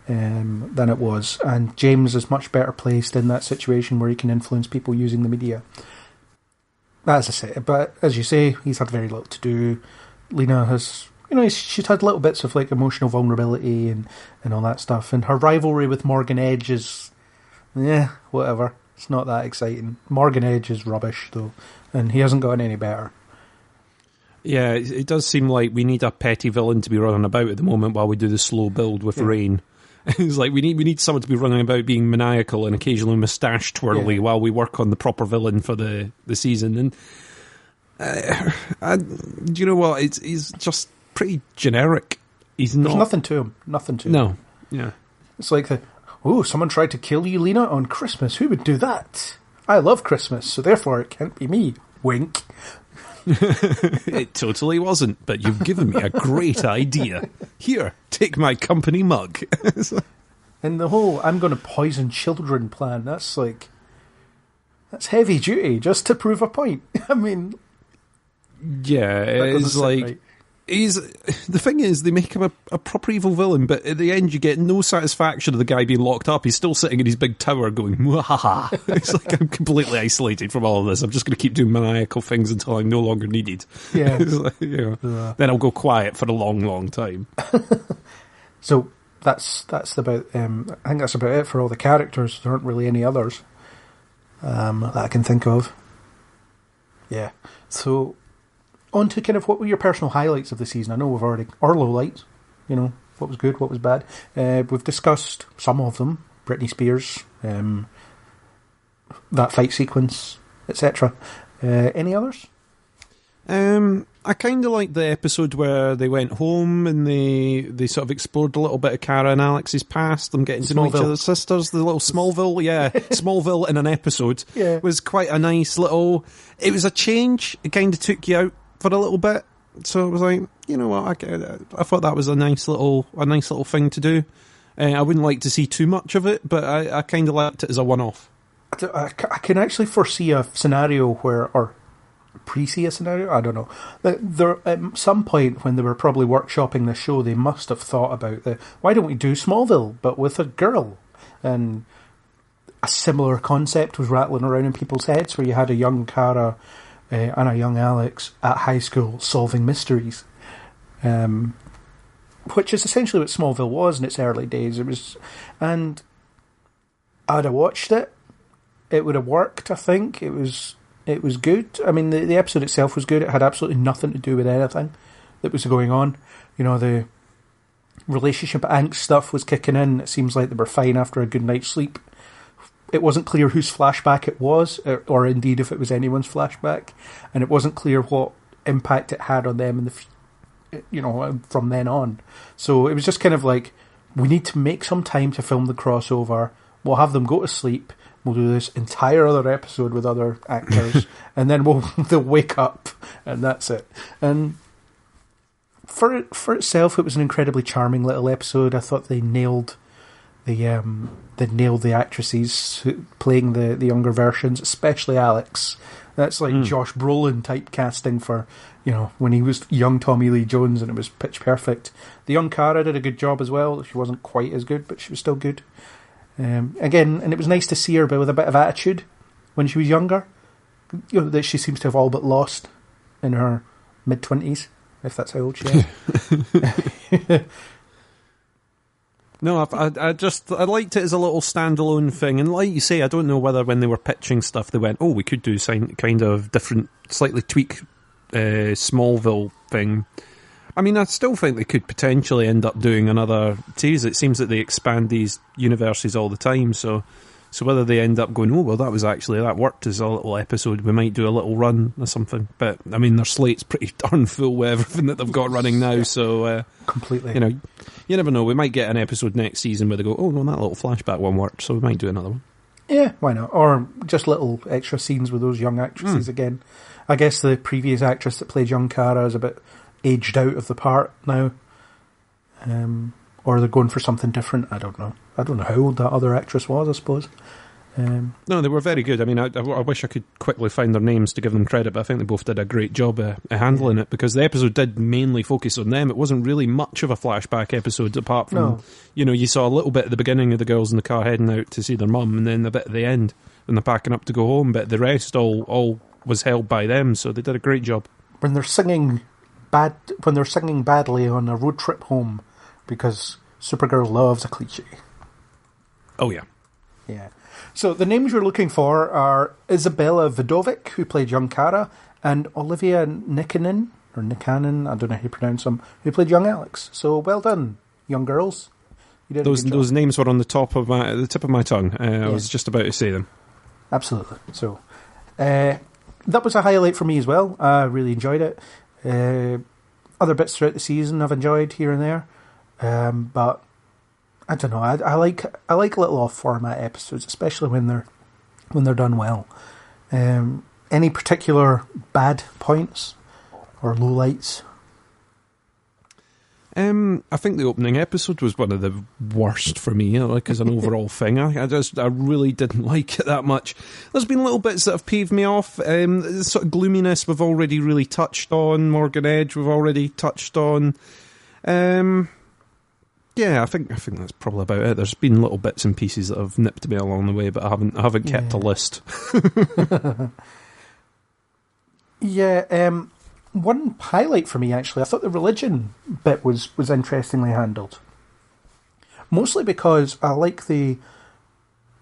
than it was, and James is much better placed in that situation where he can influence people using the media. As I say, but as you say, he's had very little to do. Lena has, she's had little bits of like emotional vulnerability and all that stuff, and her rivalry with Morgan Edge is, whatever. It's not that exciting. Morgan Edge is rubbish though, and he hasn't gotten any better. Yeah, it does seem like we need a petty villain to be running about at the moment while we do the slow build with Rain. It's like we need someone to be running about being maniacal and occasionally moustache twirly while we work on the proper villain for the season. And you know what? He's just pretty generic. There's nothing to him. Nothing to him. No. Yeah. It's like someone tried to kill you, Lena, on Christmas. Who would do that? I love Christmas, so therefore it can't be me. Wink. It totally wasn't, but you've given me a great idea. Here, take my company mug. And the whole "I'm going to poison children" plan, that's heavy duty just to prove a point. I mean, yeah, it's like right. The thing is, they make him a proper evil villain, but at the end you get no satisfaction of the guy being locked up. He's still sitting in his big tower going, "Mwahaha." It's like, I'm completely isolated from all of this. I'm just going to keep doing maniacal things until I'm no longer needed. Yeah. Like, then I'll go quiet for a long, long time. So that's about. I think that's about it for all the characters. There aren't really any others that I can think of. Yeah. So, on to kind of what were your personal highlights of the season. I know we've already, or lowlights, what was good, what was bad. We've discussed some of them, Britney Spears, that fight sequence, etc. Any others? I kind of liked the episode where they went home and they sort of explored a little bit of Kara and Alex's past, them getting to know each other's sisters, the little Smallville, Smallville in an episode was quite a nice little, it was a change, it kind of took you out for a little bit, so it was like, you know what, I thought that was a nice little thing to do. I wouldn't like to see too much of it, but I kind of liked it as a one-off. I can actually foresee a scenario or pre-see a scenario, I don't know. There, at some point when they were probably workshopping the show, they must have thought about why don't we do Smallville, but with a girl? And a similar concept was rattling around in people's heads, where you had a young Kara and a young Alex at high school solving mysteries, which is essentially what Smallville was in its early days. It was, and I'd have watched it. It would have worked. I think it was good. I mean, the episode itself was good. It had absolutely nothing to do with anything that was going on. The relationship angst stuff was kicking in. It seems like they were fine after a good night's sleep. It wasn't clear whose flashback it was, or indeed if it was anyone's flashback, and it wasn't clear what impact it had on them from then on. So it was just kind of like, we need to make some time to film the crossover. We'll have them go to sleep. We'll do this entire other episode with other actors, and then they'll wake up, and that's it. And for itself, it was an incredibly charming little episode. I thought they nailed the actresses playing the younger versions, especially Alex. That's like Josh Brolin type casting for, when he was young Tommy Lee Jones, and it was pitch perfect. The young Kara did a good job as well. She wasn't quite as good, but she was still good. Again, and it was nice to see her with a bit of attitude when she was younger. That she seems to have all but lost in her mid-20s, if that's how old she is. No, I liked it as a little standalone thing, and like you say, I don't know whether when they were pitching stuff they went, we could do some kind of different, slightly tweak Smallville thing. I mean, I still think they could potentially end up doing another series. It seems that they expand these universes all the time, so So whether they end up going, oh, well, that worked as a little episode, we might do a little run or something. But, I mean, their slate's pretty darn full with everything that they've got running now, so... completely. You know, you never know. We might get an episode next season where they go, oh, no, that little flashback one worked, so we might do another one. Yeah, why not? Or just little extra scenes with those young actresses again. I guess the previous actress that played young Kara is a bit aged out of the part now. Or they're going for something different. I don't know. I don't know how old that other actress was, I suppose. No, they were very good. I mean, I wish I could quickly find their names to give them credit, but I think they both did a great job at handling it, because the episode did mainly focus on them. It wasn't really much of a flashback episode, apart from, you saw a little bit at the beginning of the girls in the car heading out to see their mum, and then a bit at the end when they're packing up to go home, but the rest all was held by them, so they did a great job. When they're singing badly on a road trip home, because Supergirl loves a cliche. Oh, yeah. Yeah. So the names you're looking for are Isabella Vidovic, who played young Kara, and Olivia Nikanen, I don't know how you pronounce them, who played young Alex. So well done, young girls. You did those names were on the tip of my tongue. I was just about to say them. Absolutely. So that was a highlight for me as well. I really enjoyed it. Other bits throughout the season I've enjoyed here and there. But I don't know. I like little off format episodes, especially when they're done well. Any particular bad points or lowlights? I think the opening episode was one of the worst for me, like as an overall thing. I really didn't like it that much. There's been little bits that have peeved me off. The sort of gloominess we've already really touched on. Morgan Edge we've already touched on. Yeah, I think that's probably about it. There's been little bits and pieces that have nipped me along the way, but I haven't kept a list. Yeah, one highlight for me, actually, I thought the religion bit was interestingly handled. Mostly because I like the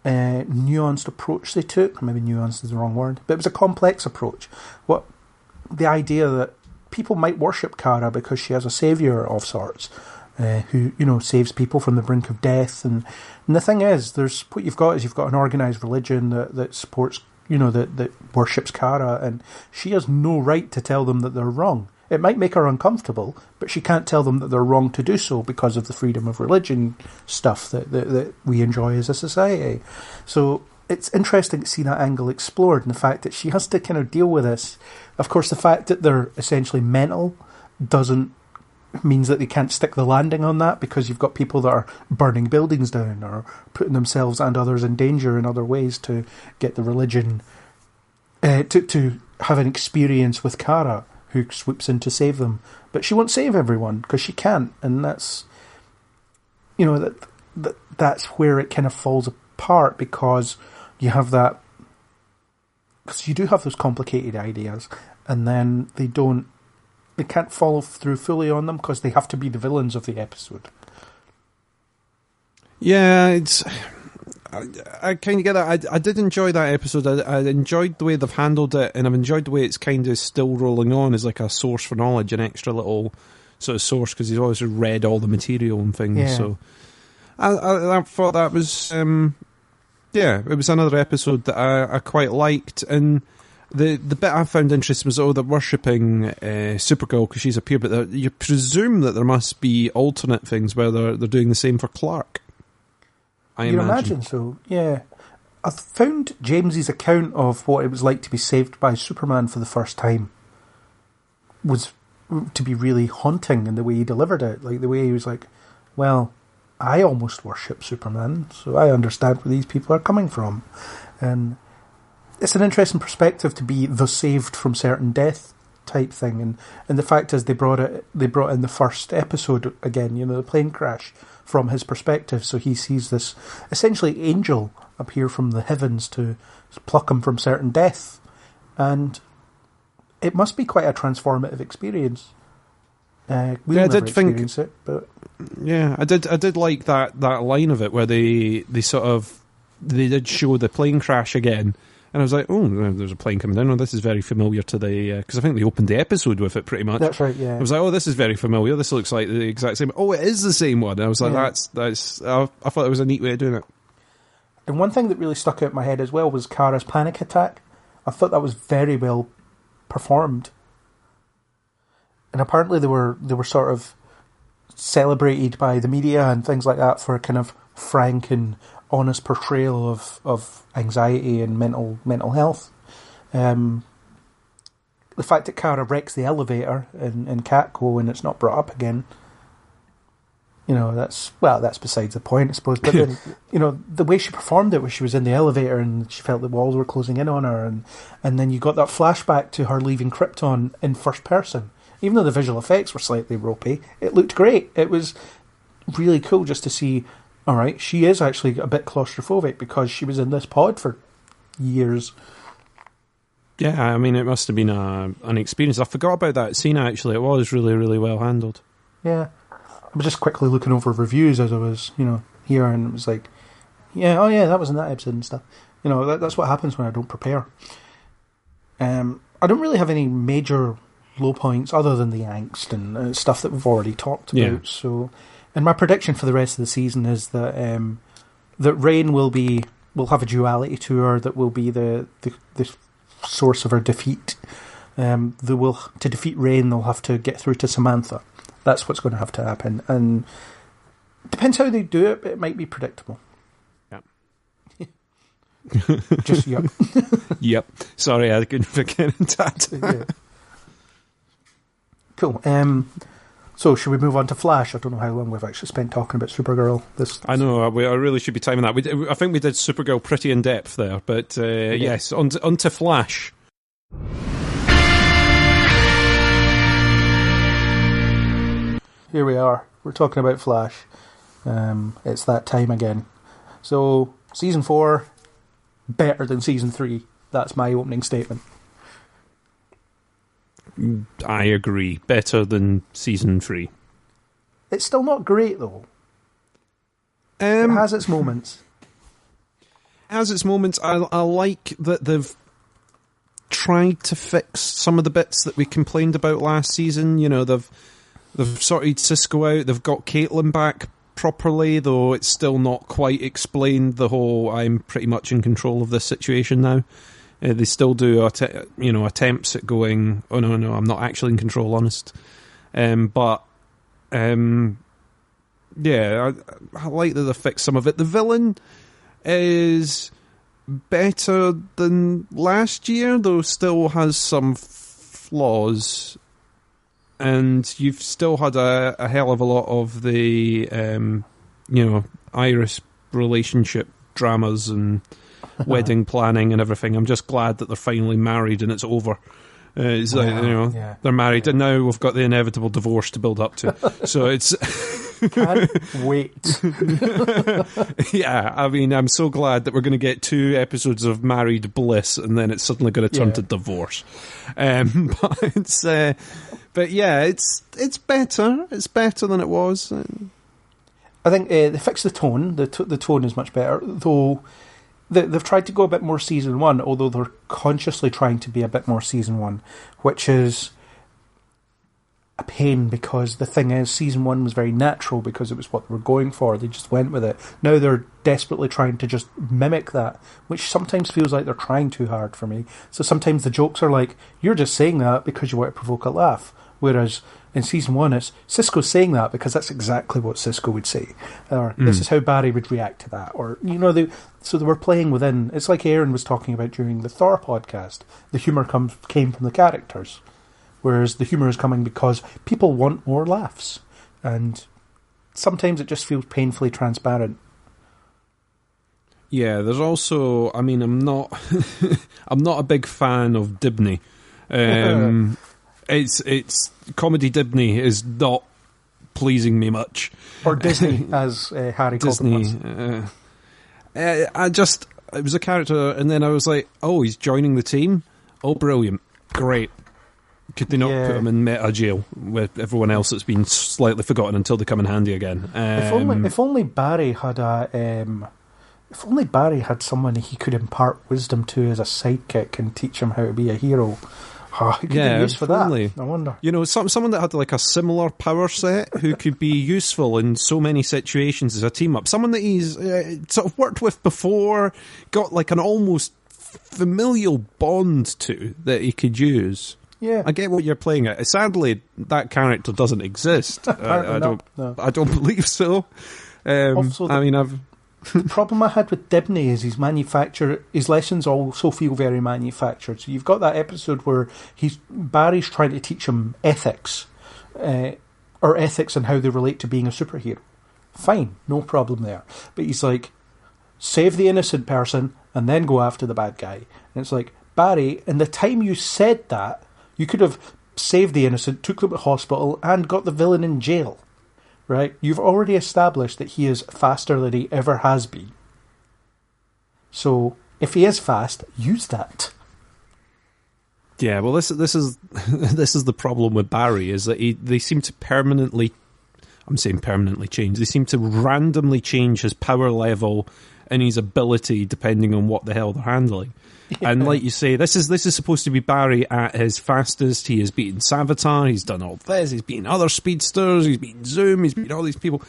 nuanced approach they took. Maybe nuanced is the wrong word, but it was a complex approach. The idea that people might worship Kara because she has a saviour of sorts, who saves people from the brink of death, and the thing is, you've got an organised religion that supports, that worships Kara, and she has no right to tell them that they're wrong. It might make her uncomfortable, but she can't tell them that they're wrong to do so because of the freedom of religion stuff that we enjoy as a society. So it's interesting to see that angle explored, and the fact that she has to kind of deal with this. Of course, the fact that they're essentially mental means that they can't stick the landing on that, because you've got people that are burning buildings down or putting themselves and others in danger in other ways to get the religion to have an experience with Kara, who swoops in to save them. But she won't save everyone because she can't, and that's that's where it kind of falls apart, because you have that, because you do have those complicated ideas, and then they can't follow through fully on them because they have to be the villains of the episode. Yeah, I kind of get that. I did enjoy that episode. I enjoyed the way they've handled it, and I've enjoyed the way it's kind of still rolling on as like a source for knowledge, an extra little sort of source, because he's always read all the material and things. Yeah. So I thought that was, it was another episode that I quite liked, and the bit I found interesting was they're worshipping Supergirl because she's a peer, but you presume that there must be alternate things where they're doing the same for Clark. You'd imagine so, yeah. I found James's account of what it was like to be saved by Superman for the first time was to be really haunting in the way he delivered it. Like the way he was like, well, I almost worship Superman, so I understand where these people are coming from. And it's an interesting perspective to be the saved from certain death type thing. And the fact is they brought in the first episode again, the plane crash, from his perspective, so he sees this essentially angel appear from the heavens to pluck him from certain death, and it must be quite a transformative experience. I did experience it, but yeah, I did like that line of it where they did show the plane crash again. And I was like, oh, there's a plane coming down. Oh, this is very familiar to the... Because I think they opened the episode with it, pretty much. That's right, yeah. I was like, oh, this is very familiar. This looks like the exact same... Oh, it is the same one. And I was like, that's... I thought it was a neat way of doing it. And one thing that really stuck out in my head as well was Kara's panic attack. I thought that was very well performed. And apparently they were sort of celebrated by the media and things like that for a kind of frank and honest portrayal of anxiety and mental health. The fact that Kara wrecks the elevator in Catco and it's not brought up again, that's besides the point, I suppose. But then, the way she performed it, where she was in the elevator and she felt the walls were closing in on her, and then you got that flashback to her leaving Krypton in first person. Even though the visual effects were slightly ropey, it looked great. It was really cool just to see, all right, she is actually a bit claustrophobic because she was in this pod for years. Yeah, I mean, it must have been an experience. I forgot about that scene, actually. It was really, really well handled. Yeah. I was just quickly looking over reviews as I was, here, and it was like, that was in that episode and stuff. That's what happens when I don't prepare. I don't really have any major low points other than the angst and stuff that we've already talked about. Yeah. So, and my prediction for the rest of the season is that that Rain will have a duality to her that will be the source of her defeat. To defeat Rain, they'll have to get through to Samantha. That's what's going to have to happen, and depends how they do it. But it might be predictable. Yeah. Just yep. Yep. Sorry, I couldn't forget that. Yeah. Cool. So should we move on to Flash? I don't know how long we've actually spent talking about Supergirl. I know. I really should be timing that. I think we did Supergirl pretty in depth there, but yes, on to Flash. Here we are. We're talking about Flash. It's that time again. So, Season 4, better than Season 3. That's my opening statement. I agree. Better than Season 3. It's still not great, though. It has its moments. I like that they've tried to fix some of the bits that we complained about last season. They've sorted Cisco out. They've got Caitlin back properly, though it's still not quite explained the whole I'm pretty much in control of this situation now. They still do attempts at going, oh no, I'm not actually in control, honest. I like that they fixed some of it. The villain is better than last year, though still has some flaws. And you've still had a hell of a lot of the, Iris relationship dramas and wedding planning and everything. I'm just glad that they're finally married and it's over. They're married, and now we've got the inevitable divorce to build up to. So it's... Can't wait. Yeah, I mean, I'm so glad that we're going to get 2 episodes of married bliss and then it's suddenly going to turn to divorce. But it's better. It's better than it was. I think they fixed the tone. The tone is much better, though. They've tried to go a bit more Season 1, although they're consciously trying to be a bit more Season 1, which is a pain because the thing is, Season 1 was very natural because it was what they were going for. They just went with it. Now they're desperately trying to just mimic that, which sometimes feels like they're trying too hard for me. So sometimes the jokes are like, you're just saying that because you want to provoke a laugh. Whereas in Season 1, it's Cisco's saying that because that's exactly what Cisco would say. Or this is how Barry would react to that. Or, so they were playing within... It's like Aaron was talking about during the Thor podcast. The humour came from the characters. Whereas the humour is coming because people want more laughs. And sometimes it just feels painfully transparent. Yeah, there's also... I mean, I'm not a big fan of Dibney. It's comedy Dibney is not pleasing me much. Or Disney, as Harry Disney, called him once. It was a character, and then I was like, oh, he's joining the team? Oh, brilliant. Great. Could they not put him in meta jail with everyone else that's been slightly forgotten until they come in handy again? If only Barry had someone he could impart wisdom to as a sidekick and teach him how to be a hero. Oh, he could be used for totally. that. I wonder. You know, someone that had like a similar power set who could be useful in so many situations as a team up. Someone that he's sort of worked with before, got like an almost familial bond to that he could use. Yeah, I get what you're playing at. Sadly, that character doesn't exist. I don't believe so. The problem I had with Dibney is his lessons also feel very manufactured. So you've got that episode where Barry's trying to teach him ethics, or ethics and how they relate to being a superhero. Fine, no problem there. But he's like, save the innocent person and then go after the bad guy. And it's like, Barry, in the time you said that, you could have saved the innocent, took them to hospital, and got the villain in jail. Right? You've already established that he is faster than he ever has been. So, if he is fast, use that. Yeah, well, this is this is the problem with Barry, is that they seem to permanently change. They seem to randomly change his power level and his ability depending on what the hell they're handling. Yeah. And like you say, this is supposed to be Barry at his fastest. He has beaten Savitar, he's done all this, he's beaten other speedsters, he's beaten Zoom, he's beaten all these people.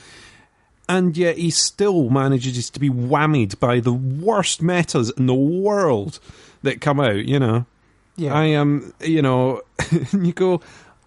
And yet he still manages to be whammied by the worst metas in the world that come out, you know. Yeah. I am, and you go,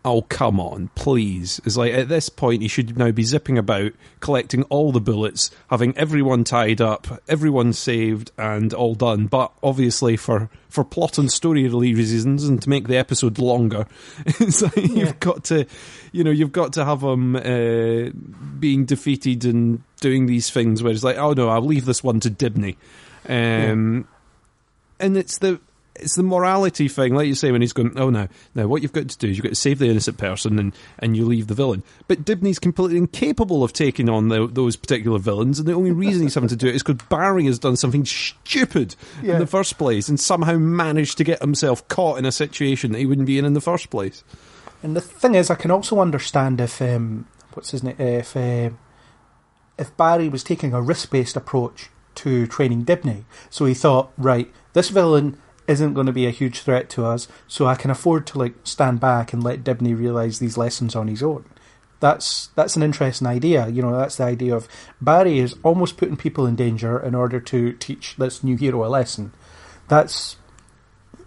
oh, come on, please. It's like, at this point, he should now be zipping about, collecting all the bullets, having everyone tied up, everyone saved, and all done. But obviously, for plot and story reasons, and to make the episode longer, it's like you've got to have him being defeated and doing these things where it's like, oh no, I'll leave this one to Dibney. And it's the morality thing, like you say, when he's going, oh, now what you've got to do is you've got to save the innocent person and you leave the villain. But Dibney's completely incapable of taking on those particular villains, and the only reason he's having to do it is because Barry has done something stupid in the first place and somehow managed to get himself caught in a situation that he wouldn't be in the first place. And the thing is, I can also understand if Barry was taking a risk-based approach to training Dibney. So he thought, right, this villain isn't going to be a huge threat to us, so I can afford to stand back and let Dibney realise these lessons on his own. That's an interesting idea. That's the idea of Barry is almost putting people in danger in order to teach this new hero a lesson. That's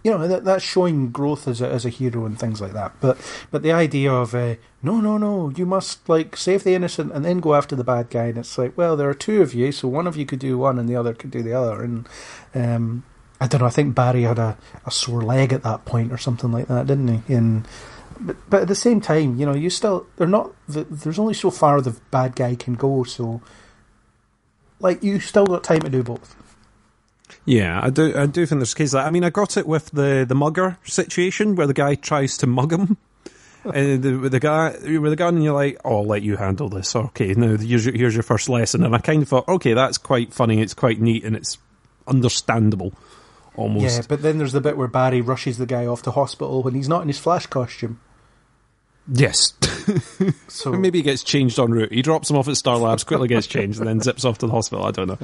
that's showing growth as a hero and things like that. But the idea of no, you must save the innocent and then go after the bad guy, and it's like, well, there are two of you, so one of you could do one and the other could do the other, and I don't know, I think Barry had a sore leg at that point or something like that, didn't he? But at the same time, there's only so far the bad guy can go, so you still got time to do both. Yeah, I do think there's a case of that. I mean, I got it with the mugger situation where the guy tries to mug him. And with the gun, and you're like, oh, I'll let you handle this. Okay, now here's your first lesson. And I kind of thought, okay, that's quite funny, it's quite neat, and it's understandable. Almost. Yeah, but then there's the bit where Barry rushes the guy off to hospital when he's not in his Flash costume. Yes. So maybe he gets changed en route. He drops him off at Star Labs, quickly gets changed, and then zips off to the hospital. I don't know.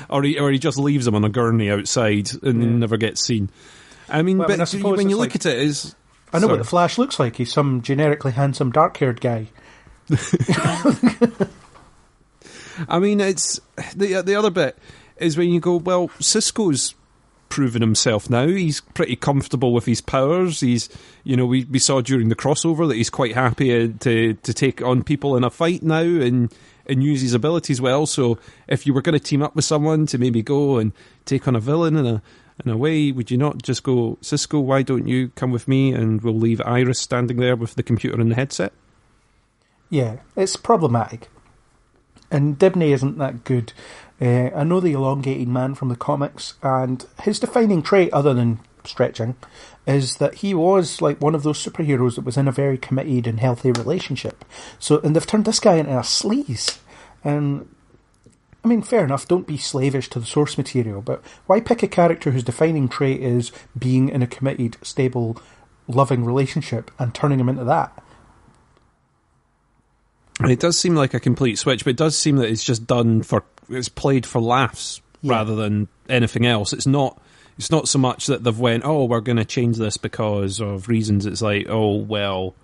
Or he just leaves him on a gurney outside and never gets seen. I mean, but when you look at it, I know what the Flash looks like. He's some generically handsome, dark-haired guy. I mean, it's the other bit is when you go, well, Cisco's proven himself now. He's pretty comfortable with his powers. He's, we saw during the crossover that he's quite happy to take on people in a fight now and use his abilities well. So if you were going to team up with someone to maybe go and take on a villain in a way, would you not just go, Cisco, why don't you come with me and we'll leave Iris standing there with the computer and the headset? Yeah, it's problematic. And Dibney isn't that good. I know the elongated man from the comics, and his defining trait, other than stretching, is that he was one of those superheroes that was in a very committed and healthy relationship. And they've turned this guy into a sleaze. And I mean, fair enough, don't be slavish to the source material, but why pick a character whose defining trait is being in a committed, stable, loving relationship and turning him into that? It does seem like a complete switch, but it does seem that it's just it's played for laughs rather than anything else. It's not it's not so much that they've went, oh, we're going to change this because of reasons. It's like, oh, well,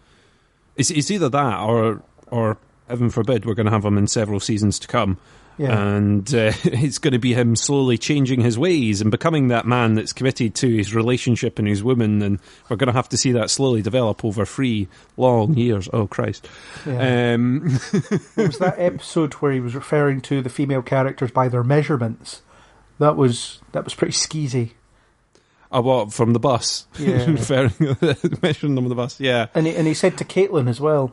it's either that or heaven forbid, we're going to have him in several seasons to come. Yeah. And it's going to be him slowly changing his ways and becoming that man that's committed to his relationship and his woman, and we're going to have to see that slowly develop over 3 long years. Oh, Christ. Yeah. What was that episode where he was referring to the female characters by their measurements? That was pretty skeezy. Oh, what, from the bus? Yeah. Measuring them on the bus, yeah. And he said to Caitlin as well,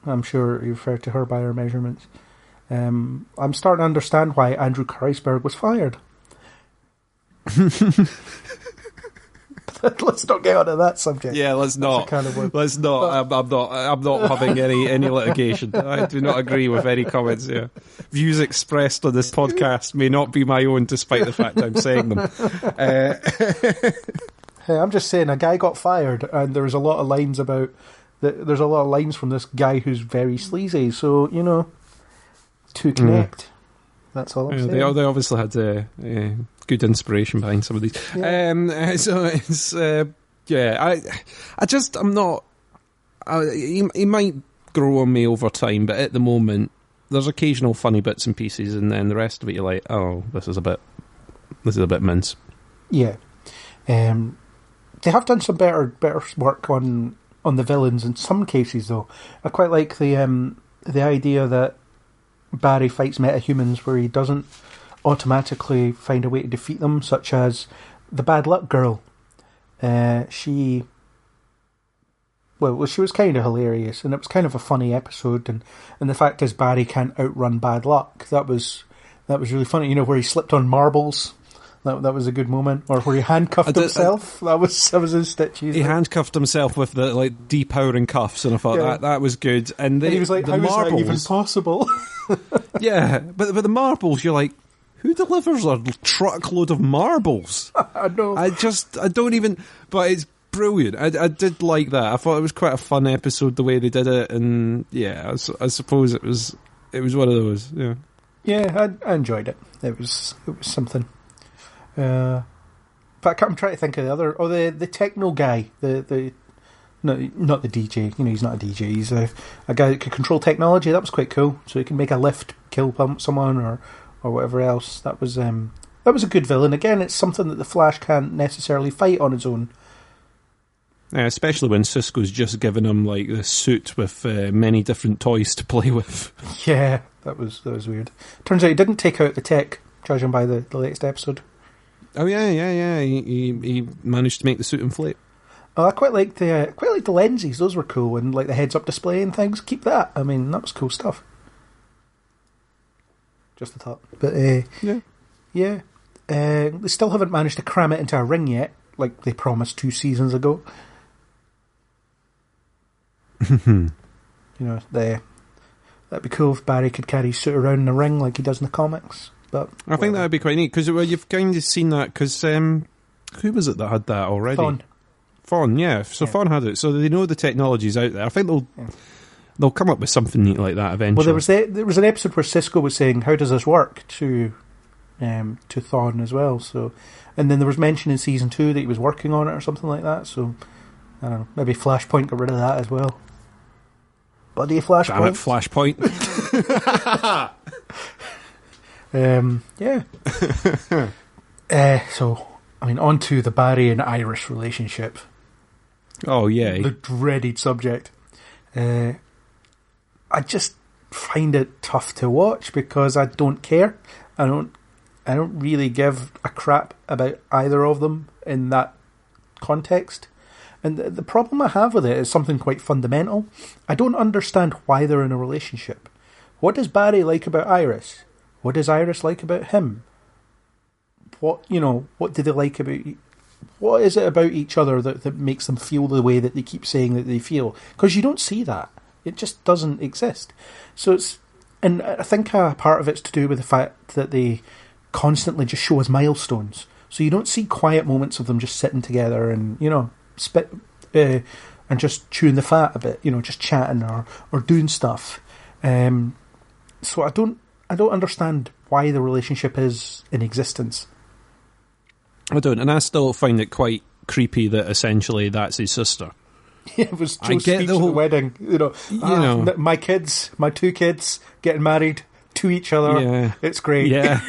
I'm sure he referred to her by her measurements. I'm starting to understand why Andrew Kreisberg was fired. Let's not get onto that subject. Yeah, let's not. Let's not. I'm not having any litigation. I do not agree with any comments here. Views expressed on this podcast may not be my own, despite the fact I'm saying them. Hey, I'm just saying, a guy got fired, and there's a lot of lines about. There's a lot of lines from this guy who's very sleazy. So to connect. That's all I'm saying. They obviously had good inspiration behind some of these. Yeah. So it's I'm not. He might grow on me over time, but at the moment, there's occasional funny bits and pieces, and then the rest of it, you're like, oh, this is a bit mince. Yeah, they have done some better work on the villains in some cases, though. I quite like the idea that Barry fights metahumans where he doesn't automatically find a way to defeat them, such as the bad luck girl. She was kind of hilarious, and it was kind of a funny episode, and the fact is Barry can't outrun bad luck. That was really funny, where he slipped on marbles. That was a good moment. Or where he handcuffed himself. That was his stitches. He handcuffed himself with the depowering cuffs, and I thought that was good. And he was like, how is that even possible? Yeah, but the marbles, you're like, who delivers a truckload of marbles? I know. I don't even. But it's brilliant. I did like that. I thought it was quite a fun episode the way they did it, and yeah, I suppose it was one of those. Yeah. Yeah, I enjoyed it. It was something. But I'm trying to think of the other. Oh, the techno guy. No, not the DJ. He's not a DJ. He's a guy that could control technology. That was quite cool. So he can make a lift, kill someone, or whatever else. That was a good villain. Again, it's something that the Flash can't necessarily fight on his own. Yeah, especially when Cisco's just given him this suit with many different toys to play with. Yeah, that was weird. Turns out he didn't take out the tech, judging by the latest episode. Oh yeah. He managed to make the suit inflate. Oh, I quite liked the lenses. Those were cool, and the heads-up display and things. Keep that. I mean, that was cool stuff. Just a thought. But yeah. They still haven't managed to cram it into a ring yet, like they promised 2 seasons ago. That'd be cool if Barry could carry his suit around in a ring like he does in the comics. But I think that would be quite neat, because you've kind of seen that, because who was it that had that already? Fawn, yeah. So Fawn had it, so they know the technology's out there. I think they'll come up with something neat like that eventually. Well, there was an episode where Cisco was saying, "How does this work?" to Thawne as well. So, and then there was mention in season 2 that he was working on it or something like that. So, I don't know. Maybe Flashpoint got rid of that as well. Bloody Flashpoint! Damn it, Flashpoint! Yeah. So, I mean, on to the Barry and Iris relationship. Oh, yeah. The dreaded subject. I just find it tough to watch because I don't care. I don't really give a crap about either of them in that context. And the problem I have with it is something quite fundamental. I don't understand why they're in a relationship. What does Barry like about Iris? What does Iris like about him? What do they like about... What is it about each other that makes them feel the way that they keep saying that they feel? Because you don't see that. It just doesn't exist. So it's... And I think a part of it's to do with the fact that they constantly just show us milestones. So you don't see quiet moments of them just sitting together and, spit and just chewing the fat a bit, just chatting or doing stuff. So I don't understand why the relationship is in existence. I don't, and I still find it quite creepy that essentially that's his sister. Yeah, it was Joe's speech at the wedding. My two kids, getting married to each other. Yeah. It's great. Yeah.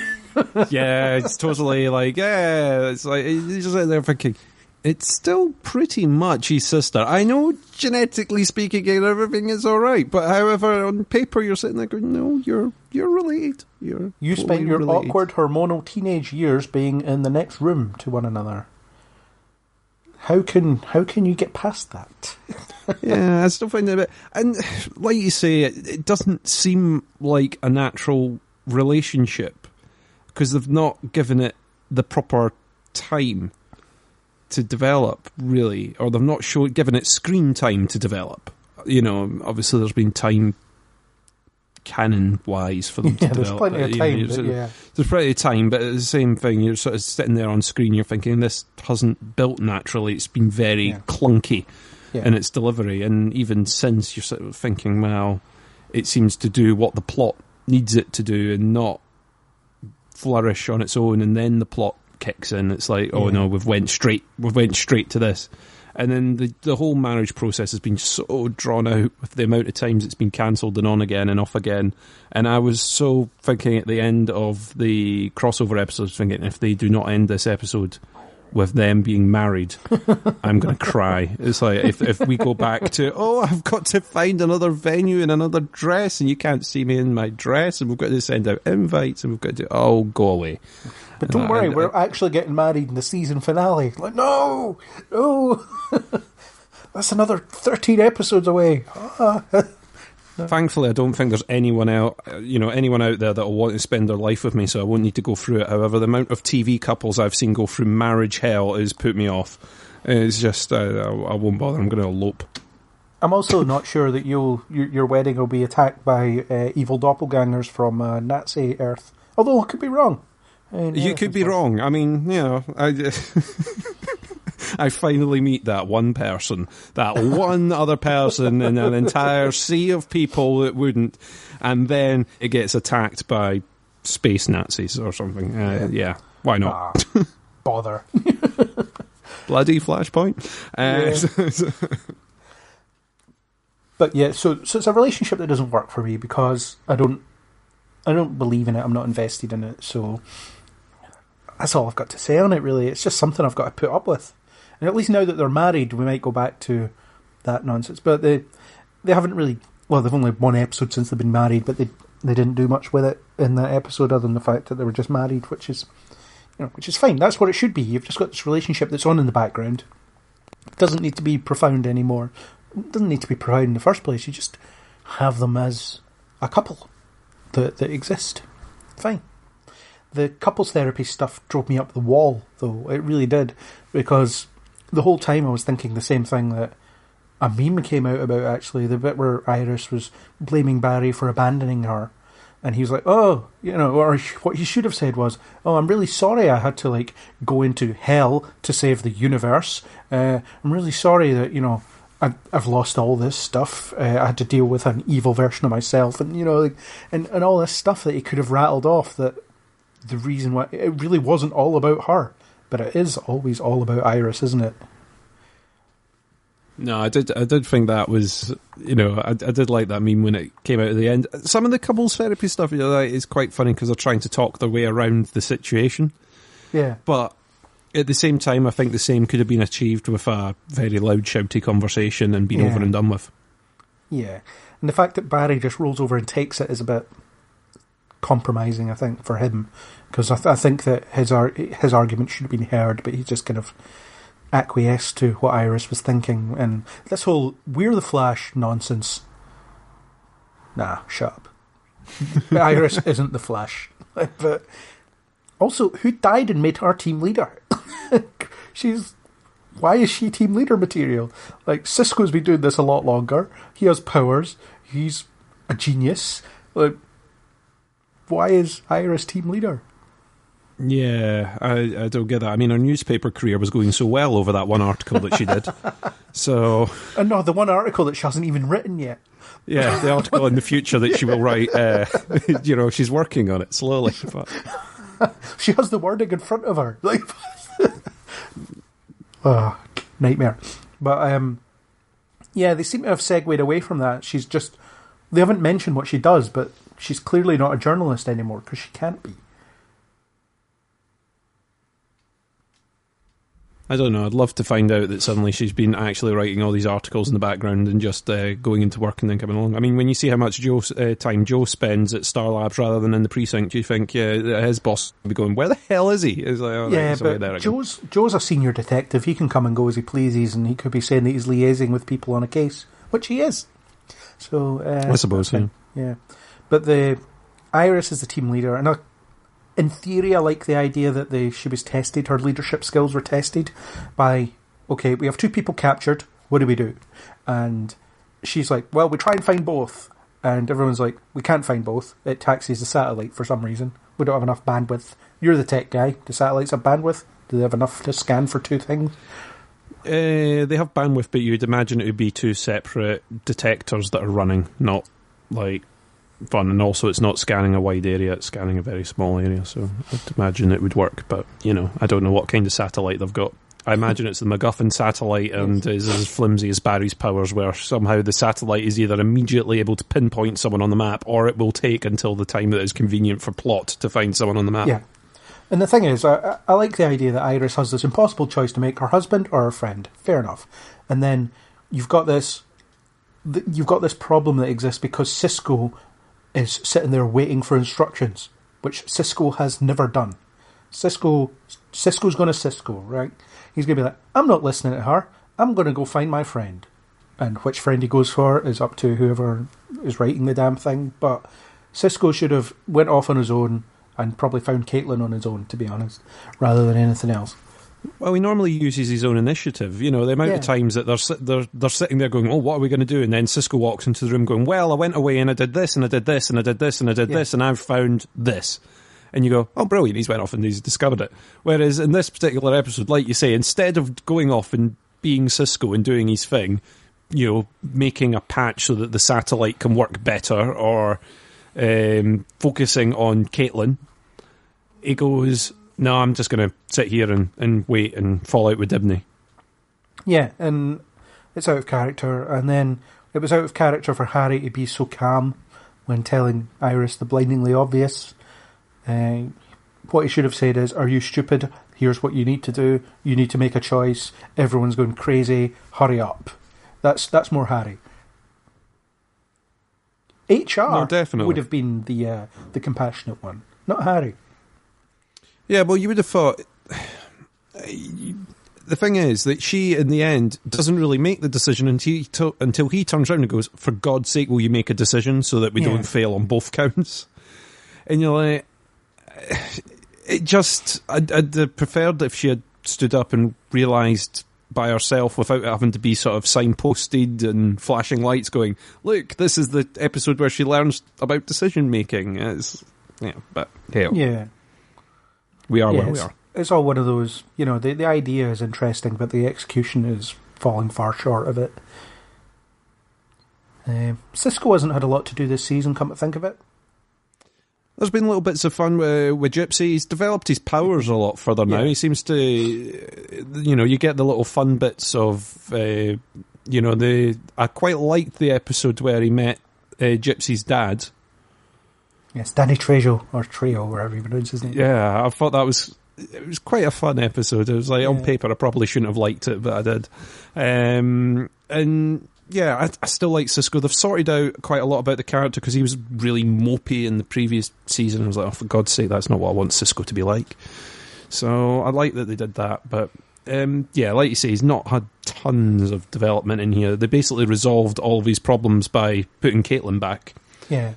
Yeah, it's totally like, it's like, you're just sitting there thinking, it's still pretty much his sister. I know genetically speaking everything is alright, but however, on paper you're sitting there going, no, you're related. You spent your related. Awkward hormonal teenage years being in the next room to one another. How can you get past that? Yeah, I still find it a bit... And like you say, it doesn't seem like a natural relationship because they've not given it the proper time to develop, really, or they've not given it screen time to develop. Obviously there's been time canon-wise for them to develop. There's plenty of time. There's plenty of time, but it's the same thing. You're sort of sitting there on screen, you're thinking, this hasn't built naturally. It's been very clunky in its delivery. And even since, you're sort of thinking, well, it seems to do what the plot needs it to do and not flourish on its own, and then the plot kicks in. It's like, oh no, we've went straight to this. And then the whole marriage process has been so drawn out with the amount of times it's been cancelled and on again and off again. And I was so thinking at the end of the crossover episodes, thinking if they do not end this episode with them being married, I'm going to cry. It's like, if we go back to, I've got to find another venue and another dress, and you can't see me in my dress, and we've got to send out invites, and we've got to, go away. But don't worry, we're actually getting married in the season finale. Like, no! That's another 13 episodes away. Thankfully, I don't think there's anyone out there that will want to spend their life with me, so I won't need to go through it. However, the amount of TV couples I've seen go through marriage hell has put me off. It's just, I won't bother. I'm going to elope. I'm also not sure that your wedding will be attacked by evil doppelgangers from Nazi Earth. Although I could be wrong. You could be wrong. I mean, I finally meet that one person, that one other person in an entire sea of people that wouldn't, and then it gets attacked by space Nazis or something. Why not? Bother. Bloody Flashpoint. But yeah, so it's a relationship that doesn't work for me because I don't believe in it. I'm not invested in it. So that's all I've got to say on it, really. It's just something I've got to put up with. And at least now that they're married, we might go back to that nonsense. But they haven't really... Well, they've only one episode since they've been married, but they didn't do much with it in that episode other than the fact that they were just married, which is fine. That's what it should be. You've just got this relationship that's on in the background. It doesn't need to be profound anymore. It doesn't need to be profound in the first place. You just have them as a couple that exist. Fine. The couples therapy stuff drove me up the wall, though. It really did. Because the whole time I was thinking the same thing that a meme came out about, actually. The bit where Iris was blaming Barry for abandoning her. And he was like, or what he should have said was, I'm really sorry I had to, go into hell to save the universe. I'm really sorry that, I've lost all this stuff. I had to deal with an evil version of myself. And, and all this stuff that he could have rattled off, that the reason why it really wasn't all about her. But it is always all about Iris, isn't it? No, I did think that was, I did like that meme when it came out at the end. Some of the couples therapy stuff is quite funny because they're trying to talk their way around the situation. Yeah. But at the same time, I think the same could have been achieved with a very loud, shouty conversation and been over and done with. Yeah. And the fact that Barry just rolls over and takes it is a bit compromising, I think, for him. Because I think that his argument should have been heard, but he just kind of acquiesced to what Iris was thinking. And this whole "we're the Flash" nonsense. Nah, shut up. Iris isn't the Flash. But also, who died and made her team leader? Why is she team leader material? Cisco's been doing this a lot longer. He has powers. He's a genius. Why is Iris team leader? Yeah, I don't get that. I mean, her newspaper career was going so well over that one article that she did. So, and no, the one article that she hasn't even written yet. Yeah, the article in the future that she will write. She's working on it slowly. But she has the wording in front of her. Oh, nightmare. But, yeah, they seem to have segued away from that. They haven't mentioned what she does, but she's clearly not a journalist anymore, because she can't be. I don't know. I'd love to find out that suddenly she's been actually writing all these articles in the background and just going into work and then coming along. I mean, when you see how much time Joe spends at Star Labs rather than in the precinct, you think, yeah, his boss will be going, where the hell is he? It's like, oh, yeah, right, but there Joe's a senior detective. He can come and go as he pleases, and he could be saying that he's liaising with people on a case, which he is. So I suppose, yeah. Yeah. But Iris is the team leader, and in theory, I like the idea that she was tested, her leadership skills were tested by, okay, we have 2 people captured, what do we do? And she's like, well, we try and find both. And everyone's like, we can't find both. It taxes the satellite for some reason. We don't have enough bandwidth. You're the tech guy. Do satellites have bandwidth? Do they have enough to scan for 2 things? They have bandwidth, but you'd imagine it would be 2 separate detectors that are running, not like fun. And also it's not scanning a wide area, it's scanning a very small area, so I'd imagine it would work. But, I don't know what kind of satellite they've got. I imagine it's the MacGuffin satellite and is as flimsy as Barry's powers, where somehow the satellite is either immediately able to pinpoint someone on the map, or it will take until the time that is convenient for plot to find someone on the map. Yeah. And the thing is, I like the idea that Iris has this impossible choice to make, her husband or her friend. Fair enough. And then you've got this problem that exists because Cisco is sitting there waiting for instructions, which Cisco has never done. Cisco's going to Cisco, right? He's going to be like, I'm not listening to her. I'm going to go find my friend. And which friend he goes for is up to whoever is writing the damn thing. But Cisco should have went off on his own and probably found Caitlin on his own, to be honest, rather than anything else. Well, he normally uses his own initiative. The amount of times that they're sitting there going, oh, what are we going to do? And then Cisco walks into the room going, well, I went away and I did this and I did this and I did this and I did this and I've found this. And you go, oh, brilliant, he's went off and he's discovered it. Whereas in this particular episode, like you say, instead of going off and being Cisco and doing his thing, making a patch so that the satellite can work better, or focusing on Caitlin, he goes, no, I'm just going to sit here and wait and fall out with Dibney. Yeah, and it's out of character. And then it was out of character for Harry to be so calm when telling Iris the blindingly obvious. What he should have said is, are you stupid? Here's what you need to do. You need to make a choice. Everyone's going crazy. Hurry up. That's more Harry. HR would have been the compassionate one, not Harry. Yeah, well, you would have thought... The thing is that she, in the end, doesn't really make the decision until he turns around and goes, for God's sake, will you make a decision so that we don't fail on both counts? And you're like... I'd have preferred if she had stood up and realised by herself without having to be sort of signposted and flashing lights going, look, this is the episode where she learns about decision making. But hell. Yeah. We are where we are. It's all one of those, the idea is interesting, but the execution is falling far short of it. Cisco hasn't had a lot to do this season, come to think of it. There's been little bits of fun with Gypsy. He's developed his powers a lot further now. He seems to, you get the little fun bits of, I quite liked the episode where he met Gypsy's dad. Yes, Danny Trejo, or Trejo, wherever you pronounce his name. Yeah, I thought it was quite a fun episode. It was like, on paper, I probably shouldn't have liked it, but I did. And yeah, I still like Cisco. They've sorted out quite a lot about the character because he was really mopey in the previous season. I was like, oh, for God's sake, that's not what I want Cisco to be like. So I like that they did that. But like you say, he's not had tons of development in here. They basically resolved all of his problems by putting Caitlin back. Yeah.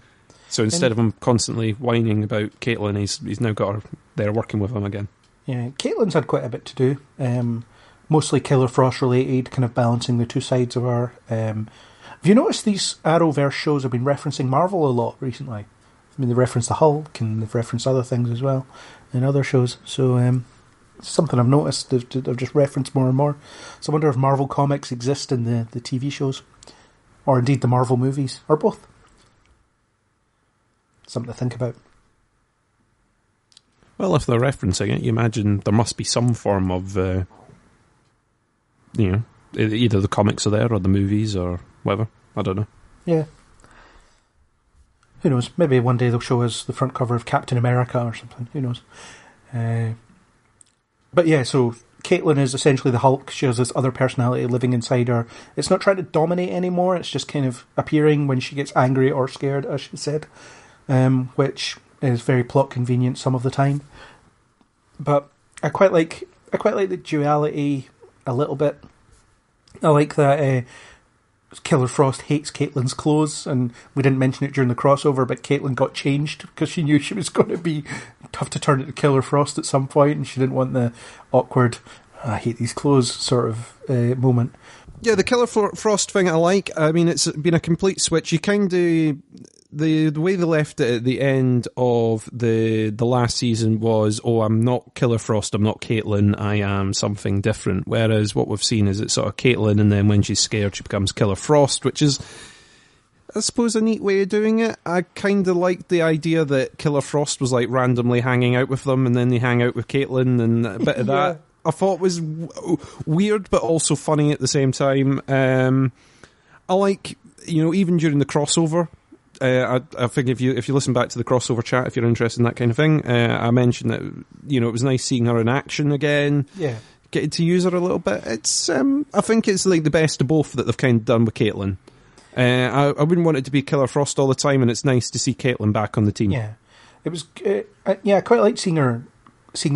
So instead of him constantly whining about Caitlin, he's now got her there working with him again. Yeah, Caitlin's had quite a bit to do. Mostly Killer Frost related, kind of balancing the two sides of her. Have you noticed these Arrowverse shows have been referencing Marvel a lot recently? I mean, they reference the Hulk and they've referenced other things as well in other shows. So it's something I've noticed. They've just referenced more and more. So I wonder if Marvel comics exist in the TV shows, or indeed the Marvel movies, or both. Something to think about. Well, if they're referencing it, you imagine there must be some form of, either the comics are there or the movies or whatever. I don't know. Yeah. Who knows? Maybe one day they'll show us the front cover of Captain America or something. Who knows? But yeah, so Caitlin is essentially the Hulk. She has this other personality living inside her. It's not trying to dominate anymore. It's just kind of appearing when she gets angry or scared, as she said, which is very plot convenient some of the time. But I quite like the duality a little bit. I like that Killer Frost hates Caitlin's clothes, and we didn't mention it during the crossover, but Caitlin got changed because she knew she was going to be tough to turn into Killer Frost at some point, and she didn't want the awkward "I hate these clothes" sort of moment. Yeah, the Killer Frost thing I like. I mean, it's been a complete switch. You kind of... The way they left it at the end of the last season was, I'm not Killer Frost, I'm not Caitlin, I am something different. Whereas what we've seen is it's sort of Caitlin, and then when she's scared, she becomes Killer Frost, which is, I suppose, a neat way of doing it. I kind of liked the idea that Killer Frost was like randomly hanging out with them, and then they hang out with Caitlin, and a bit of that. I thought was weird, but also funny at the same time. I like, even during the crossover, I think if you listen back to the crossover chat, if you're interested in that kind of thing, I mentioned that it was nice seeing her in action again. Yeah, getting to use her a little bit. It's I think it's like the best of both that they've kind of done with Caitlin. I wouldn't want it to be Killer Frost all the time, and it's nice to see Caitlin back on the team. Yeah, it was. I quite like seeing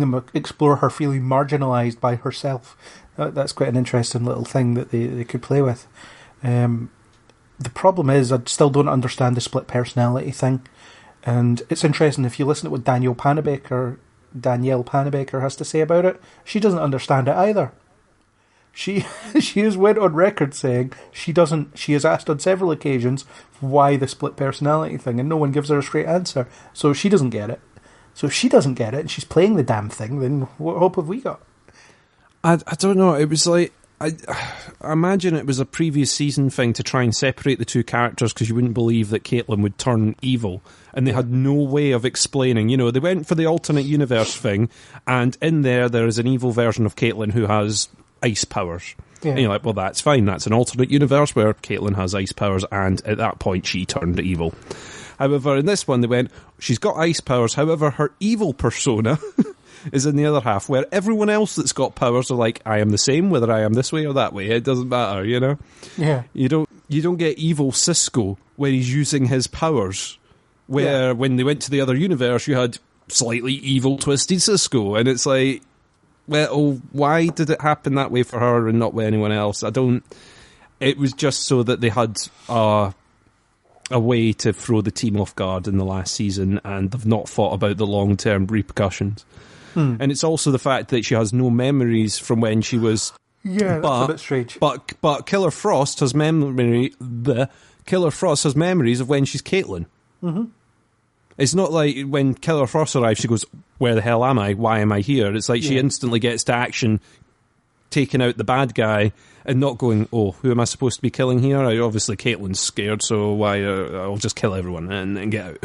them explore her feeling marginalised by herself. That's quite an interesting little thing that they could play with. The problem is, I still don't understand the split personality thing. And it's interesting, if you listen to what Danielle Panabaker has to say about it, she doesn't understand it either. She has went on record saying she has asked on several occasions why the split personality thing, and no one gives her a straight answer. So she doesn't get it. So if she doesn't get it, and she's playing the damn thing, then what hope have we got? I don't know, it was like... I imagine it was a previous season thing to try and separate the two characters because you wouldn't believe that Caitlin would turn evil, and they had no way of explaining. They went for the alternate universe thing, and in there is an evil version of Caitlin who has ice powers. Yeah. And you're like, well, that's fine. That's an alternate universe where Caitlin has ice powers, and at that point she turned evil. However, in this one they went, she's got ice powers, however her evil persona... is in the other half, where everyone else that's got powers are like, I am the same, whether I am this way or that way. It doesn't matter, Yeah. You don't get evil Cisco where he's using his powers. Where when they went to the other universe, you had slightly evil, twisted Cisco, and it's like, well, why did it happen that way for her and not with anyone else? It was just so that they had a way to throw the team off guard in the last season, and they've not thought about the long-term repercussions. And it's also the fact that she has no memories from when she was... Yeah, that's a bit strange. But Killer Frost has memories of when she's Caitlin. Mm-hmm. It's not like when Killer Frost arrives, she goes, where the hell am I? Why am I here? It's like she instantly gets to action, taking out the bad guy, and not going, who am I supposed to be killing here? Obviously, Caitlin's scared, so why? I'll just kill everyone and get out.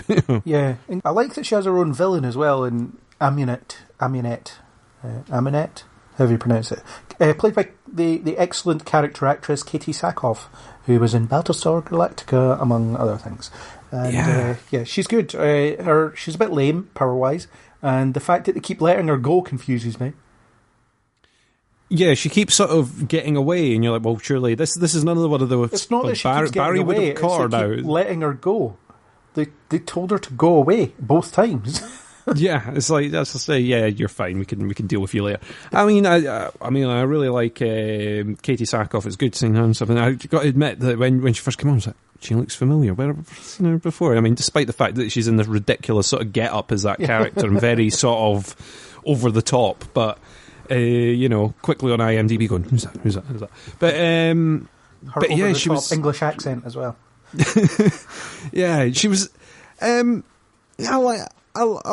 Yeah, and I like that she has her own villain as well in Amunet, however you pronounce it, played by the excellent character actress Katie Sackhoff, who was in Battlestar Galactica, among other things. And she's good. She's a bit lame, power-wise, and the fact that they keep letting her go confuses me. Yeah, she keeps sort of getting away, and you're like, well, surely this is another one of those... It's not that she keeps getting away, it's they keep letting her go. They told her to go away both times. Yeah, it's like, that's to say, yeah, you're fine. We can deal with you later. I mean, I really like Katie Sackhoff. It's good seeing her and stuff. And I got to admit that when she first came on, I was like, she looks familiar. Where have I seen her before? I mean, despite the fact that she's in this ridiculous sort of get-up as that character and very sort of over the top, but quickly on IMDb going, who's that? But she was English accent as well. Yeah, she was. I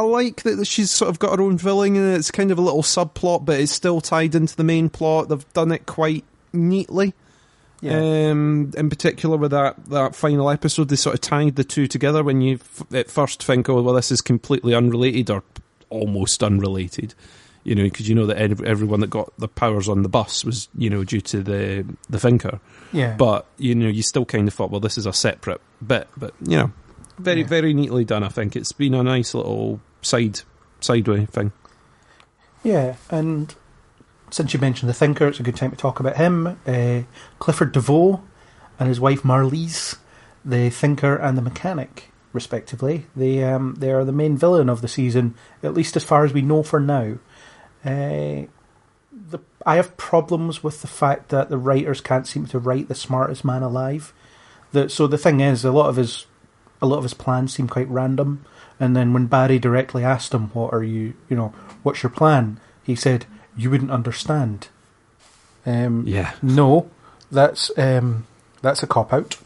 like that she's sort of got her own villain, and it's kind of a little subplot, but it's still tied into the main plot. They've done it quite neatly. Yeah. In particular with that final episode, they sort of tied the two together when you at first think, oh, well, this is completely unrelated, or almost unrelated. Because that everyone that got the powers on the bus was, due to the thinker. Yeah. But, you still kind of thought, well, this is a separate bit. But, very, very neatly done, I think. It's been a nice little sideway thing. Yeah, and since you mentioned the thinker, it's a good time to talk about him. Clifford DeVoe and his wife Marlize, the thinker and the mechanic, respectively. They are the main villain of the season, at least as far as we know for now. I have problems with the fact that the writers can't seem to write the smartest man alive. So the thing is, a lot of his plans seem quite random. And then when Barry directly asked him, what's your plan? He said, "You wouldn't understand." No, that's a cop out.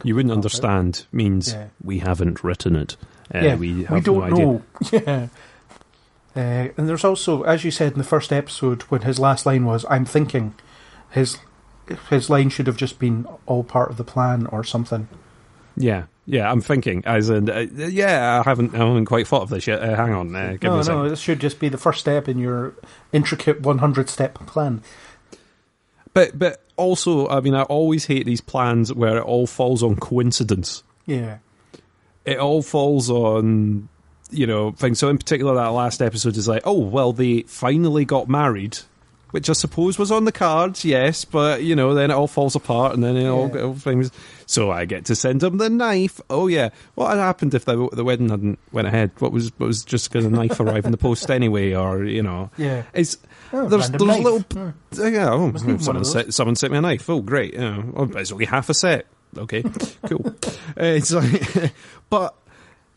You wouldn't understand means we haven't written it. We have don't no know. idea. Yeah. And there's also, as you said in the first episode, when his last line was, "I'm thinking," his line should have just been all part of the plan or something. Yeah, I'm thinking, as in, I haven't quite thought of this yet. Hang on, give me a second. No, this should just be the first step in your intricate 100-step plan. But also, I always hate these plans where it all falls on coincidence. Yeah. It all falls on, things. So in particular, that last episode is like, oh, well, they finally got married, which I suppose was on the cards, yes, but, then it all falls apart and then all things. So I get to send them the knife. Oh, yeah. What had happened if the wedding hadn't went ahead? What was just going to knife arrive in the post anyway? Or, Yeah. It's... there's little... Someone sent me a knife. Oh, great. It's only half a set. Okay, cool. It's like... But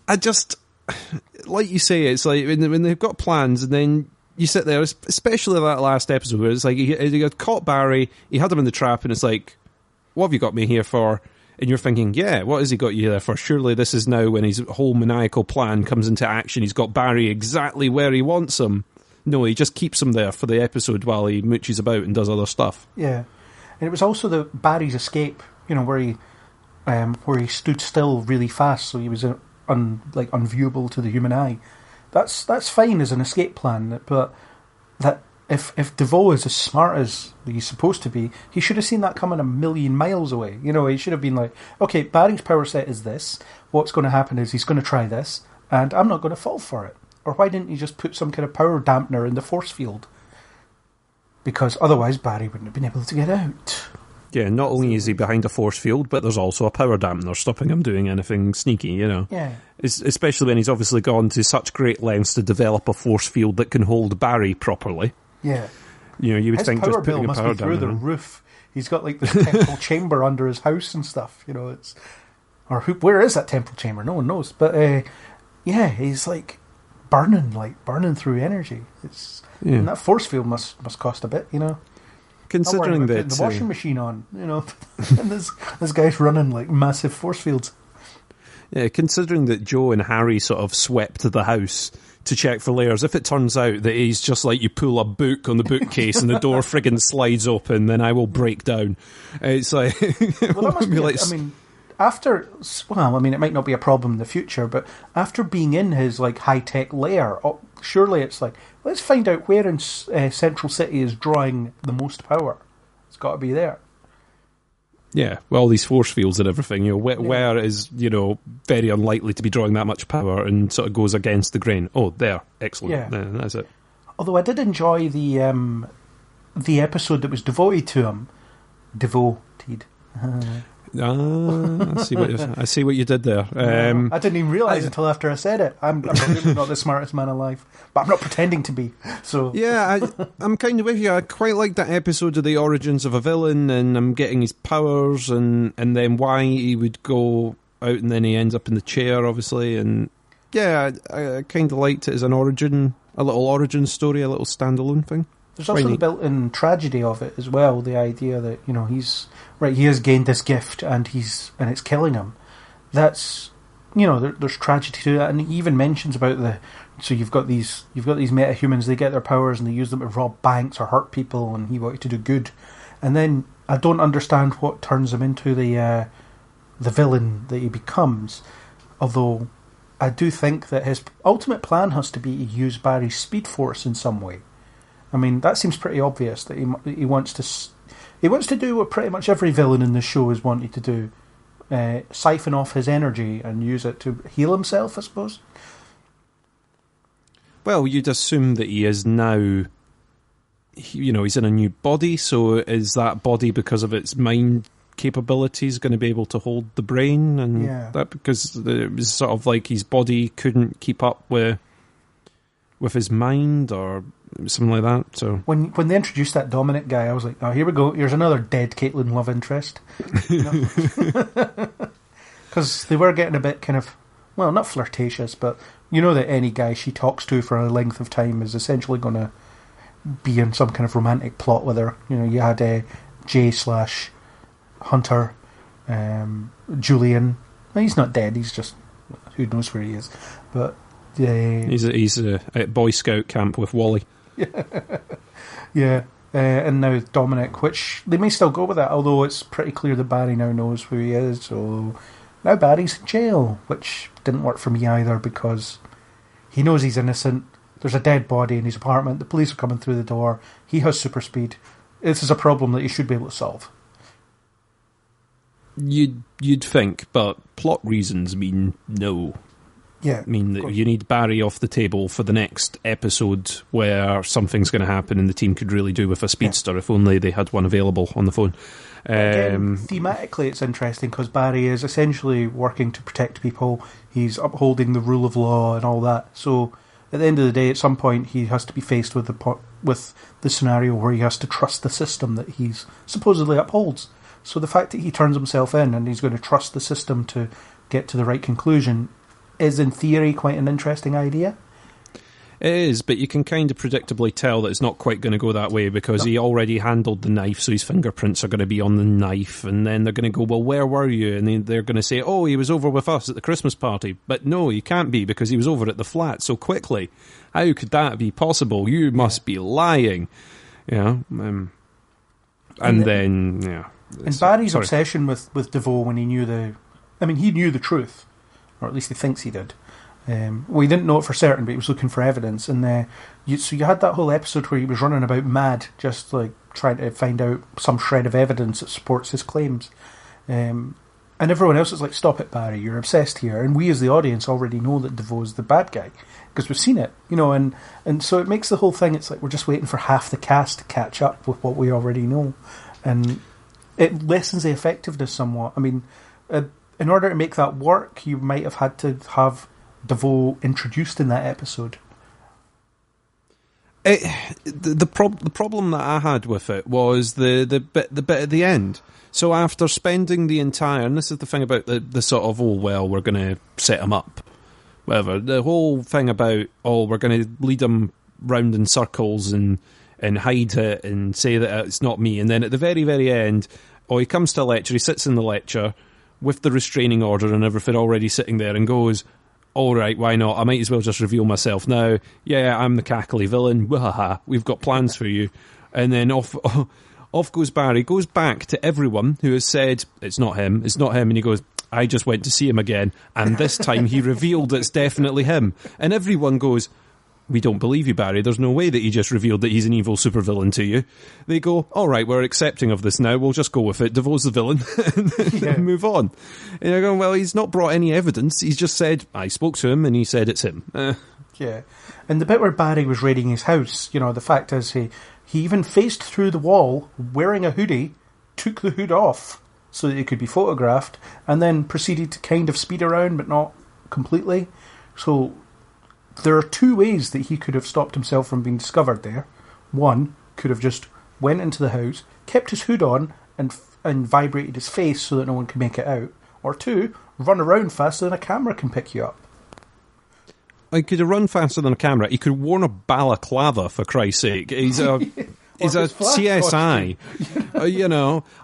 I just... Like you say, it's like when they've got plans and then... You sit there, especially that last episode, where it's like he had caught Barry, he had him in the trap, and it's like, what have you got me here for? And you're thinking, what has he got you there for? Surely this is now when his whole maniacal plan comes into action. He's got Barry exactly where he wants him. No, he just keeps him there for the episode while he mooches about and does other stuff. Yeah, and it was also the Barry's escape, where he stood still really fast, so he was unviewable to the human eye. That's fine as an escape plan, but that if DeVoe is as smart as he's supposed to be, he should have seen that coming a million miles away. He should have been like, okay, Barry's power set is this. What's going to happen is he's going to try this, and I'm not going to fall for it. Or why didn't he just put some kind of power dampener in the force field? Because otherwise Barry wouldn't have been able to get out. Yeah, not only is he behind a force field, but there's also a power dampener stopping him doing anything sneaky, Yeah. Especially when he's obviously gone to such great lengths to develop a force field that can hold Barry properly. Yeah. You would think just putting a power dampener must be through the roof. He's got this temple chamber under his house and stuff, where is that temple chamber? No one knows. But, he's burning through energy. And that force field must cost a bit, Considering that the washing machine on, and this guy's running massive force fields. Yeah, considering that Joe and Harry sort of swept the house to check for layers, if it turns out that he's just like you pull a book on the bookcase and the door friggin' slides open, then I will break down. It's like, well, that must be. It might not be a problem in the future, but after being in his high-tech lair, surely it's let's find out where in Central City is drawing the most power. It's got to be there. Yeah, well, all these force fields and everything, where is, very unlikely to be drawing that much power and sort of goes against the grain. Oh, there. Excellent. Yeah. That's it. Although I did enjoy the episode that was devoted to him. Devoted. I see what you did there. I didn't even realise until after I said it. I'm really not the smartest man alive, but I'm not pretending to be. So yeah, I'm kind of with you. I quite like that episode of the origins of a villain, and I'm getting his powers, and then why he would go out, and then he ends up in the chair, obviously. And yeah, I kind of liked it as an origin, a little origin story, a little standalone thing. There's also the built-in tragedy of it as well. The idea that he has gained this gift and it's killing him. That's there's tragedy to that, and he even mentions about you've got these metahumans. They get their powers and they use them to rob banks or hurt people, and he wanted to do good. And then I don't understand what turns him into the villain that he becomes. Although I do think that his ultimate plan has to be to use Barry's Speed Force in some way. I mean, that seems pretty obvious that he wants to do what pretty much every villain in the show is wanted to do. Siphon off his energy and use it to heal himself, I suppose. Well, you'd assume that he is now, he's in a new body, so is that body, because of its mind capabilities, going to be able to hold the brain? And that because it was sort of like his body couldn't keep up with his mind or something like that. So when they introduced that Dominic guy, I was like, oh, here we go. Here's another dead Caitlin love interest. Because they were getting a bit kind of, well, not flirtatious, but you know that any guy she talks to for a length of time is essentially going to be in some kind of romantic plot with her. You had J/Hunter, Julian. Well, he's not dead. He's just, who knows where he is. But he's at Boy Scout camp with Wally. Yeah. And now Dominic, which they may still go with that, although it's pretty clear that Barry now knows who he is. So now Barry's in jail, which didn't work for me either, because he knows he's innocent. There's a dead body in his apartment. The police are coming through the door. He has super speed. This is a problem that he should be able to solve. You'd think, but plot reasons mean no. Yeah, I mean, that you need Barry off the table for the next episode where something's going to happen and the team could really do with a speedster if only they had one available on the phone. Again, thematically it's interesting because Barry is essentially working to protect people. He's upholding the rule of law and all that. So at the end of the day, at some point he has to be faced with the scenario where he has to trust the system that he's supposedly upholds. So the fact that he turns himself in and he's going to trust the system to get to the right conclusion is in theory quite an interesting idea. It is, but you can kind of predictably tell that it's not quite going to go that way because he already handled the knife, so his fingerprints are going to be on the knife, and then they're going to go, well, where were you? And they're going to say, oh, he was over with us at the Christmas party. But no, he can't be because he was over at the flat so quickly. How could that be possible? You must be lying. And Barry's obsession with DeVoe when he knew he knew the truth, or at least he thinks he did. Well, he didn't know it for certain, but he was looking for evidence. And so you had that whole episode where he was running about mad, just like trying to find out some shred of evidence that supports his claims. And everyone else is like, stop it, Barry, you're obsessed here. And we as the audience already know that DeVoe's the bad guy, because we've seen it, and so it makes the whole thing, it's like we're just waiting for half the cast to catch up with what we already know. And it lessens the effectiveness somewhat. I mean, in order to make that work, you might have had to have DeVoe introduced in that episode. The problem that I had with it was the bit at the end. So after spending the entire, and this is the thing about the sort of, we're going to set him up, whatever. The whole thing about, we're going to lead him round in circles and hide it and say that it's not me. And then at the very, very end, he comes to a lecture, he sits in the lecture with the restraining order and everything already sitting there and goes, all right, why not? I might as well just reveal myself now. Yeah, I'm the cackly villain. Wahaha, we've got plans for you. And then off goes Barry, goes back to everyone who has said, it's not him. And he goes, I just went to see him again. And this time he revealed it's definitely him. And everyone goes, we don't believe you, Barry. There's no way that he just revealed that he's an evil supervillain to you. They go, all right, we're accepting of this now. We'll just go with it. DeVoe's the villain and move on. And you're going, well, he's not brought any evidence. He's just said, I spoke to him and he said it's him. Yeah. And the bit where Barry was raiding his house, the fact is he even faced through the wall wearing a hoodie, took the hood off so that it could be photographed, and then proceeded to kind of speed around, but not completely. So there are two ways that he could have stopped himself from being discovered there. One, could have just went into the house, kept his hood on, and vibrated his face so that no one could make it out. Or two, run around faster than a camera can pick you up. He could have run faster than a camera. He could have worn a balaclava, for Christ's sake. He's a CSI.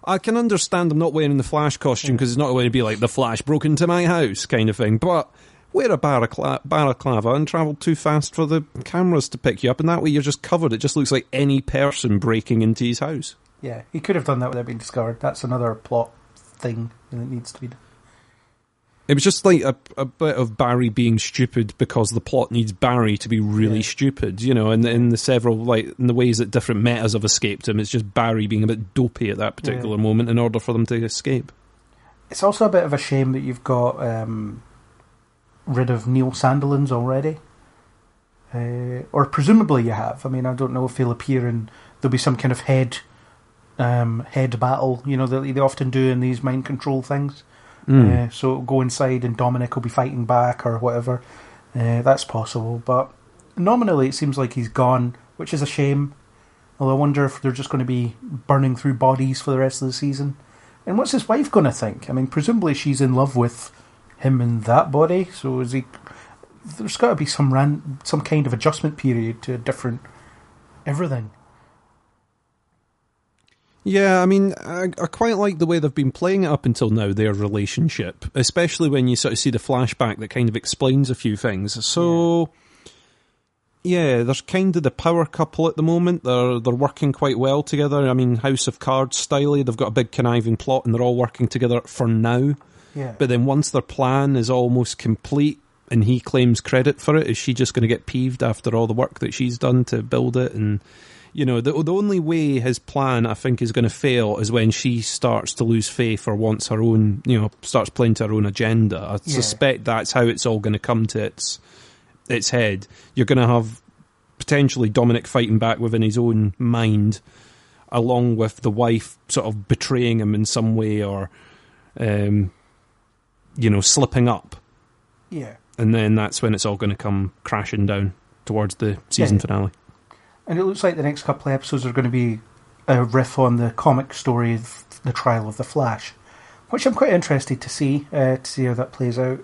I can understand him not wearing the Flash costume because it's not going to be like the Flash broke into my house kind of thing, but wear a balaclava and travel too fast for the cameras to pick you up, and that way you're just covered. It just looks like any person breaking into his house. Yeah, he could have done that without being discovered. That's another plot thing that needs to be done. It was just like a bit of Barry being stupid because the plot needs Barry to be really stupid, you know, and in the several, like, in the ways that different metas have escaped him, it's just Barry being a bit dopey at that particular moment in order for them to escape. It's also a bit of a shame that you've got rid of Neil Sandilands already. Or presumably you have. I mean, I don't know if he'll appear and there'll be some kind of head battle, you know, that they often do in these mind control things. So it'll go inside and Dominic will be fighting back or whatever. That's possible. But nominally it seems like he's gone, which is a shame. Although I wonder if they're just going to be burning through bodies for the rest of the season. And what's his wife going to think? I mean, presumably she's in love with him in that body. So is he? There's got to be some kind of adjustment period to a different everything. Yeah, I mean, I quite like the way they've been playing it up until now, their relationship, especially when you sort of see the flashback that kind of explains a few things. So, yeah, there's kind of the power couple at the moment. They're working quite well together. I mean, House of Cards style, they've got a big conniving plot and they're all working together for now. Yeah. But then once their plan is almost complete and he claims credit for it, is she just going to get peeved after all the work that she's done to build it? And, you know, the only way his plan, I think, is going to fail is when she starts to lose faith or wants her own, you know, starts playing to her own agenda. I suspect that's how it's all going to come to its head. You're going to have potentially Dominic fighting back within his own mind, along with the wife sort of betraying him in some way or, you know, slipping up. Yeah. And then that's when it's all going to come crashing down towards the season finale. And it looks like the next couple of episodes are going to be a riff on the comic story of the trial of the Flash, which I'm quite interested to see how that plays out.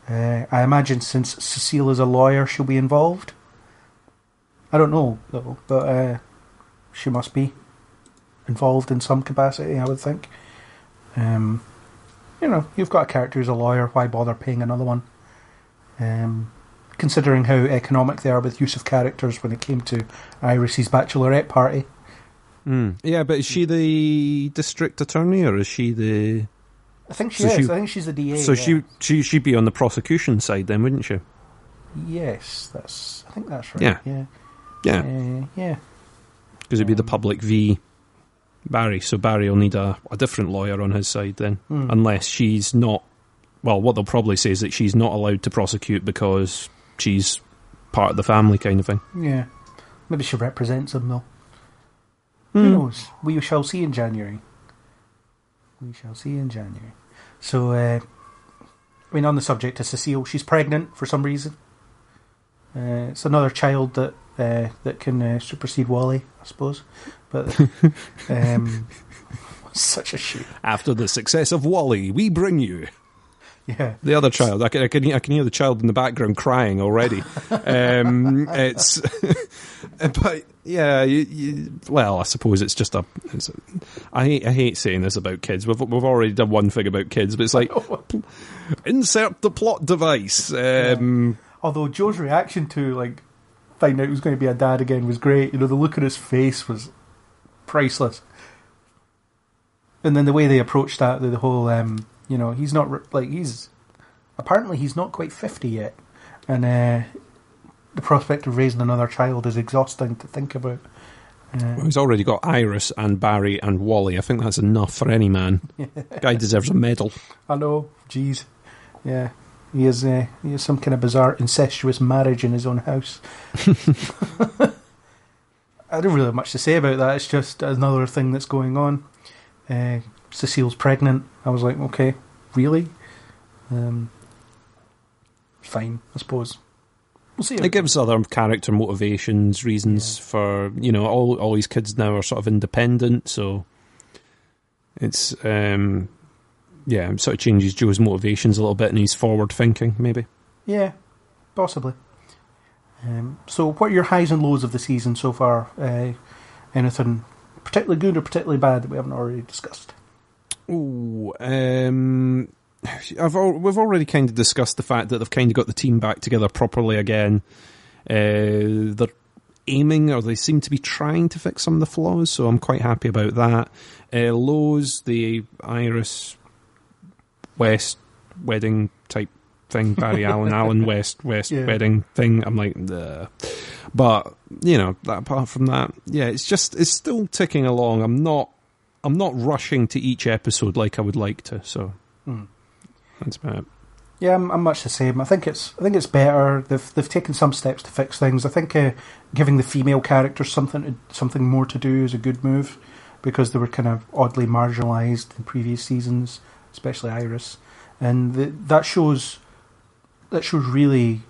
I imagine since Cecile is a lawyer, she'll be involved. I don't know, though, but she must be involved in some capacity, I would think. You know, you've got a character who's a lawyer, why bother paying another one? Considering how economic they are with use of characters when it came to Iris's bachelorette party. Yeah, but is she the district attorney or is she the... I think she is. I think she's the DA. So she'd be on the prosecution side then, wouldn't she? Yes, I think that's right. Yeah. Yeah. Because it'd be the public v Barry, so Barry will need a different lawyer on his side then, unless she's not... Well, what they'll probably say is that she's not allowed to prosecute because she's part of the family kind of thing. Yeah. Maybe she represents him, though. Who knows? We shall see in January. So, I mean, on the subject of Cecile, she's pregnant for some reason. It's another child that can supersede Wally, I suppose. But such a shame. After the success of Wally, we bring you... Yeah, the other child. I can hear the child in the background crying already. It's, but yeah. Well, I suppose it's just I hate saying this about kids. We've already done one thing about kids, but it's like insert the plot device. Although Joe's reaction to like find out he was going to be a dad again was great. You know, the look on his face was priceless. And then the way they approached that, the whole. You know, he's not apparently he's not quite 50 yet, and the prospect of raising another child is exhausting to think about. Well, he's already got Iris and Barry and Wally. I think that's enough for any man. Guy deserves a medal. I know, jeez, yeah, he has some kind of bizarre incestuous marriage in his own house. I don't really have much to say about that. It's just another thing that's going on. Cecile's pregnant. I was like, okay, really? Fine, I suppose. We'll see. It gives other character motivations, reasons for, you know, all these kids now are sort of independent, so it's, it sort of changes Joe's motivations a little bit and he's forward thinking, maybe. Yeah, possibly. So what are your highs and lows of the season so far? Anything particularly good or particularly bad that we haven't already discussed? We've already kind of discussed the fact that they've kind of got the team back together properly again. They're aiming, or they seem to be trying to fix some of the flaws, so I'm quite happy about that. Lows, the Iris West wedding type thing, Barry Allen, Alan West wedding thing. I'm like, Ugh. But apart from that, it's still ticking along. I'm not rushing to each episode like I would like to. So that's about it. Yeah, I'm much the same. I think it's better. They've taken some steps to fix things. I think giving the female characters something more to do is a good move, because they were kind of oddly marginalised in previous seasons, especially Iris, and that shows really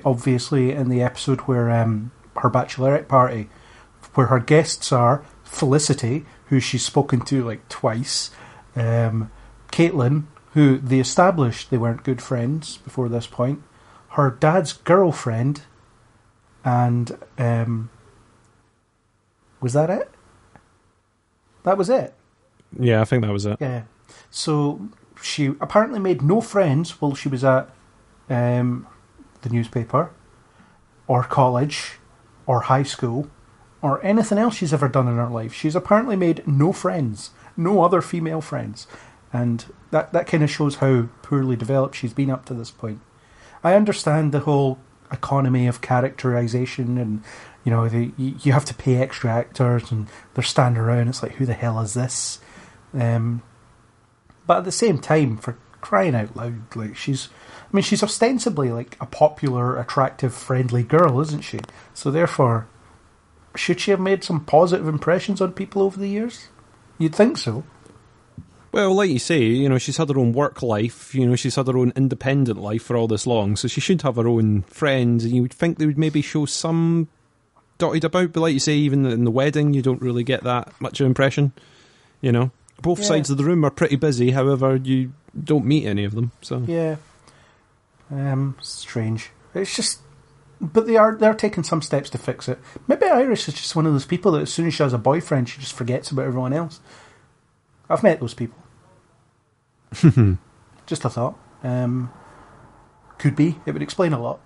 obviously in the episode where her bachelorette party, where her guests are Felicity, who she's spoken to like twice, Caitlin, who they established they weren't good friends before this point, her dad's girlfriend, and was that it? That was it? Yeah, I think that was it. Yeah. So she apparently made no friends while she was at the newspaper, or college, or high school, or anything else she's ever done in her life. She's apparently made no friends, no other female friends. And that kind of shows how poorly developed she's been up to this point. I understand the whole economy of characterization, and you have to pay extra actors, and they're standing around. It's like, who the hell is this? But at the same time, for crying out loud, like she's ostensibly like a popular, attractive, friendly girl, isn't she? So therefore, should she have made some positive impressions on people over the years? You'd think so. Well, like you say, she's had her own work life, she's had her own independent life for all this long, so she should have her own friends, and you would think they would maybe show some dotted about, but like you say, even in the wedding, you don't really get that much of an impression, Both sides of the room are pretty busy, however, you don't meet any of them, so... Yeah. Strange. It's just... But they're taking some steps to fix it. Maybe Iris is just one of those people that as soon as she has a boyfriend, she just forgets about everyone else. I've met those people. Just a thought. Could be. It would explain a lot.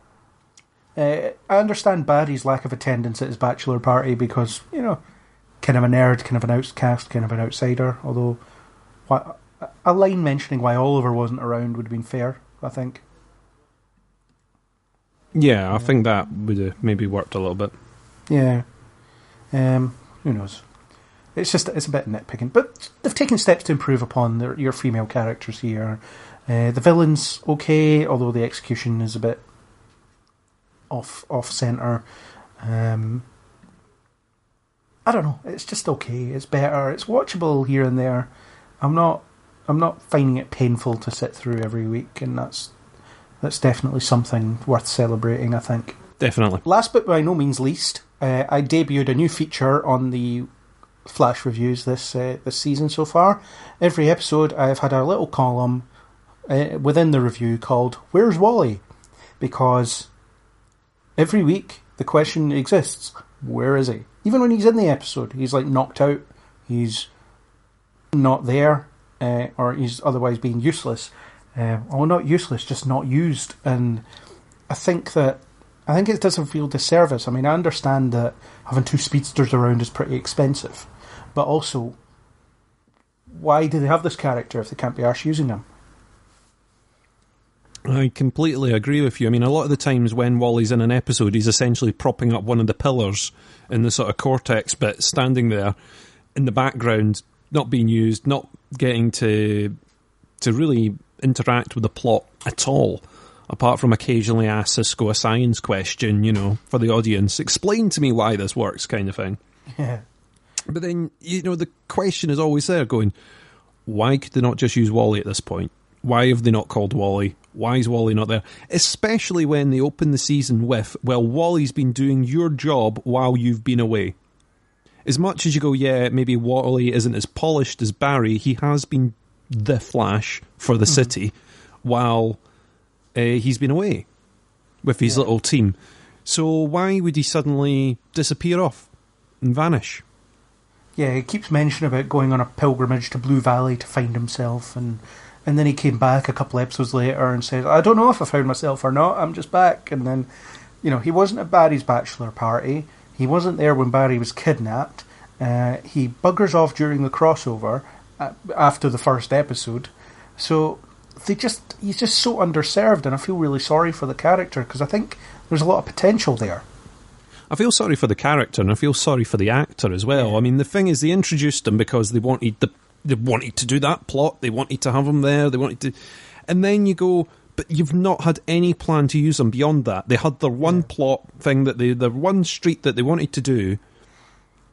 I understand Barry's lack of attendance at his bachelor party because, kind of a nerd, kind of an outcast, kind of an outsider. Although, a line mentioning why Oliver wasn't around would have been fair, I think. Yeah, I think that would have maybe worked a little bit. Yeah. Who knows? It's a bit nitpicking, but they've taken steps to improve upon your female characters here. The villain's okay, although the execution is a bit off centre. I don't know. It's just okay. It's better. It's watchable here and there. I'm not finding it painful to sit through every week, and that's definitely something worth celebrating, I think. Definitely. Last but by no means least, I debuted a new feature on the Flash reviews this season so far. Every episode I've had a little column within the review called "Where's Wally?" because every week the question exists: where is he? Even when he's in the episode, he's like knocked out, he's not there, or he's otherwise being useless. Well, not useless, just not used. And I think it does a real disservice. I mean, I understand that having two speedsters around is pretty expensive, but also, why do they have this character if they can't be arsed using them? I completely agree with you. I mean, a lot of the times when Wally's in an episode, he's essentially propping up one of the pillars in the sort of cortex bit, standing there in the background, not being used, not getting to really interact with the plot at all, apart from occasionally ask Cisco a science question, for the audience. Explain to me why this works, kind of thing. Yeah. But then, the question is always there going, why could they not just use Wally at this point? Why have they not called Wally? Why is Wally not there? Especially when they open the season with, well, Wally's been doing your job while you've been away. As much as you go, yeah, maybe Wally isn't as polished as Barry, he has been the Flash for the city while he's been away with his little team. So why would he suddenly disappear off and vanish? Yeah, he keeps mentioning about going on a pilgrimage to Blue Valley to find himself, and then he came back a couple episodes later and said, I don't know if I found myself or not, I'm just back. And then, he wasn't at Barry's bachelor party, he wasn't there when Barry was kidnapped, he buggers off during the crossover after the first episode. So he's just so underserved, and I feel really sorry for the character because I think there's a lot of potential there. I feel sorry for the character, and I feel sorry for the actor as well. Yeah. I mean, the thing is, they introduced him because they wanted to do that plot. They wanted to have him there. They wanted to, and then you go, but you've not had any plan to use him beyond that. They had their one plot thing the one street that they wanted to do,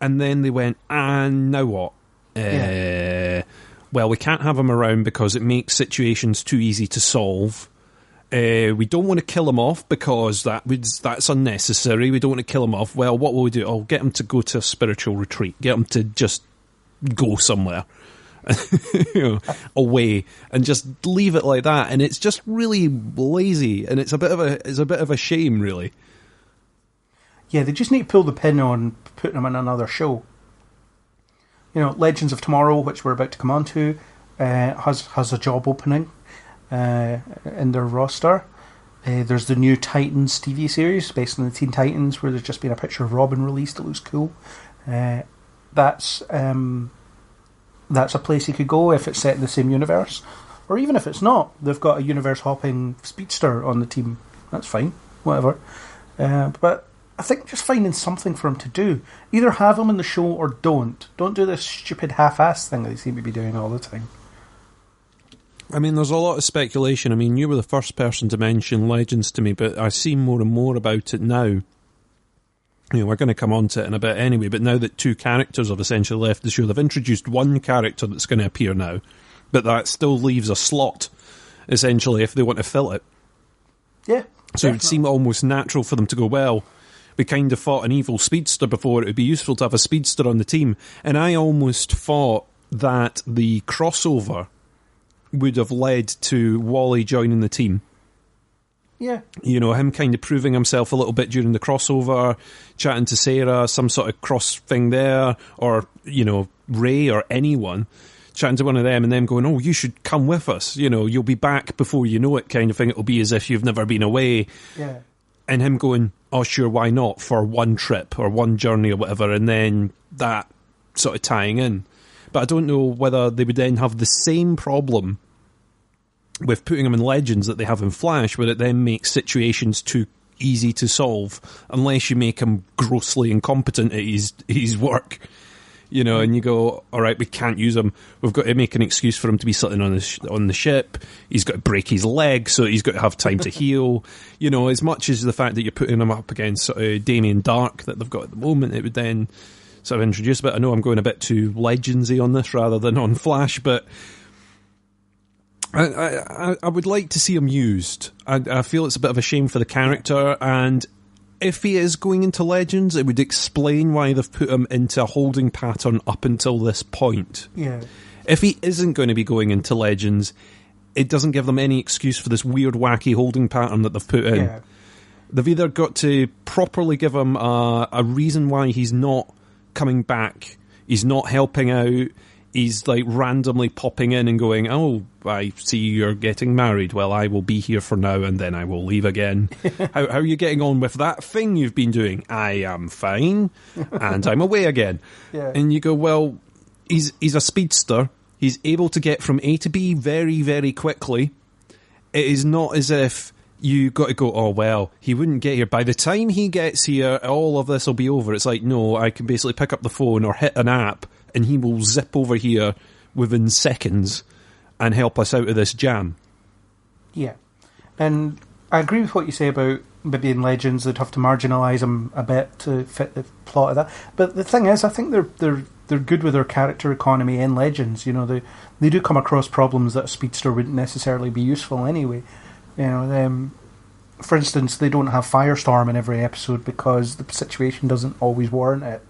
and then they went, and now what? Well, we can't have him around because it makes situations too easy to solve. We don't want to kill him off because that's unnecessary. We don't want to kill him off. Well, what will we do? Oh, get him to go to a spiritual retreat. Get him to just go somewhere away and just leave it like that. And it's just really lazy, and it's a bit of a shame, really. Yeah, they just need to pull the pin on putting him in another show. Legends of Tomorrow, which we're about to come on to, has a job opening in their roster. There's the new Titans TV series based on the Teen Titans, where there's just been a picture of Robin released. It looks cool. That's a place he could go if it's set in the same universe, or even if it's not. They've got a universe hopping speedster on the team. That's fine, whatever. But I think just finding something for him to do. Either have him in the show or don't. Don't do this stupid half-ass thing that they seem to be doing all the time. I mean, there's a lot of speculation. I mean, you were the first person to mention Legends to me, but I see more and more about it now. We're going to come on to it in a bit anyway, but now that two characters have essentially left the show, they've introduced one character that's going to appear now, but that still leaves a slot, essentially, if they want to fill it. Yeah. So it would seem almost natural for them to go, well, we kind of fought an evil speedster before, it would be useful to have a speedster on the team. And I almost thought that the crossover would have led to Wally joining the team. Yeah. Him kind of proving himself a little bit during the crossover, chatting to Sarah, some sort of cross thing there, or, Ray or anyone, chatting to one of them and them going, oh, you should come with us. You'll be back before you know it, kind of thing. It'll be as if you've never been away. Yeah. And him going, oh, sure, why not, for one trip or one journey or whatever, and then that sort of tying in. But I don't know whether they would then have the same problem with putting him in Legends that they have in Flash, where it then makes situations too easy to solve, unless you make him grossly incompetent at his work. And you go, all right, we can't use him. We've got to make an excuse for him to be sitting on the ship. He's got to break his leg, so he's got to have time to heal. As much as the fact that you're putting him up against sort of Damien Dark that they've got at the moment, it would then sort of introduce a bit. I know I'm going a bit too Legendsy on this rather than on Flash, but I would like to see him used. I feel it's a bit of a shame for the character, and if he is going into Legends, it would explain why they've put him into a holding pattern up until this point. Yeah. If he isn't going to be going into Legends, it doesn't give them any excuse for this weird, wacky holding pattern that they've put in. Yeah. They've either got to properly give him a reason why he's not coming back, he's not helping out, he's like randomly popping in and going, oh, I see you're getting married. Well, I will be here for now and then I will leave again. How are you getting on with that thing you've been doing? I am fine and I'm away again. Yeah. And you go, well, he's a speedster. He's able to get from A to B very, very quickly. It is not as if you got to go, oh, well, he wouldn't get here. By the time he gets here, all of this will be over. It's like, no, I can basically pick up the phone or hit an app and he will zip over here within seconds and help us out of this jam. Yeah. And I agree with what you say about maybe in Legends they'd have to marginalise him a bit to fit the plot of that. But the thing is, I think they're good with their character economy in Legends. They do come across problems that a speedster wouldn't necessarily be useful anyway. For instance, they don't have Firestorm in every episode because the situation doesn't always warrant it.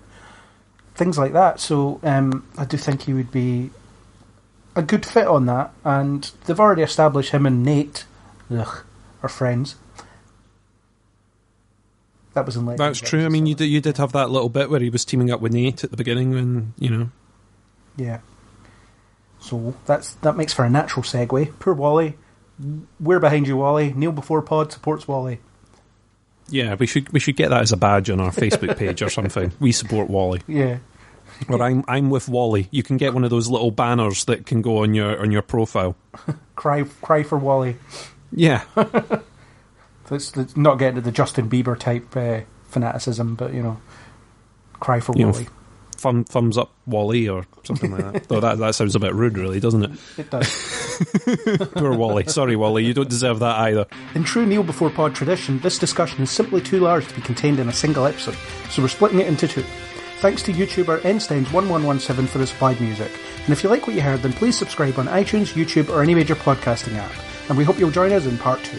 Things like that. So I do think he would be a good fit on that. And they've already established him and Nate are friends. That was in Legends. That's true. I mean, you did have that little bit where he was teaming up with Nate at the beginning when, Yeah. So that makes for a natural segue. Poor Wally. We're behind you, Wally. Kneel Before Pod supports Wally. Yeah, we should get that as a badge on our Facebook page or something. We support Wally. Yeah. Or I'm with Wally. You can get one of those little banners that can go on your profile. Cry for Wally. Yeah. That's not getting to the Justin Bieber type fanaticism, but cry for Wally. Thumbs up Wally or something like that. Though that sounds a bit rude, really, doesn't it? It does. Poor Wally. Sorry, Wally, you don't deserve that either. In true Kneel Before Pod tradition, this discussion is simply too large to be contained in a single episode, so we're splitting it into two. Thanks to YouTuber Einsteins1117 for the supplied music. And if you like what you heard, then please subscribe on iTunes, YouTube, or any major podcasting app. And we hope you'll join us in part 2.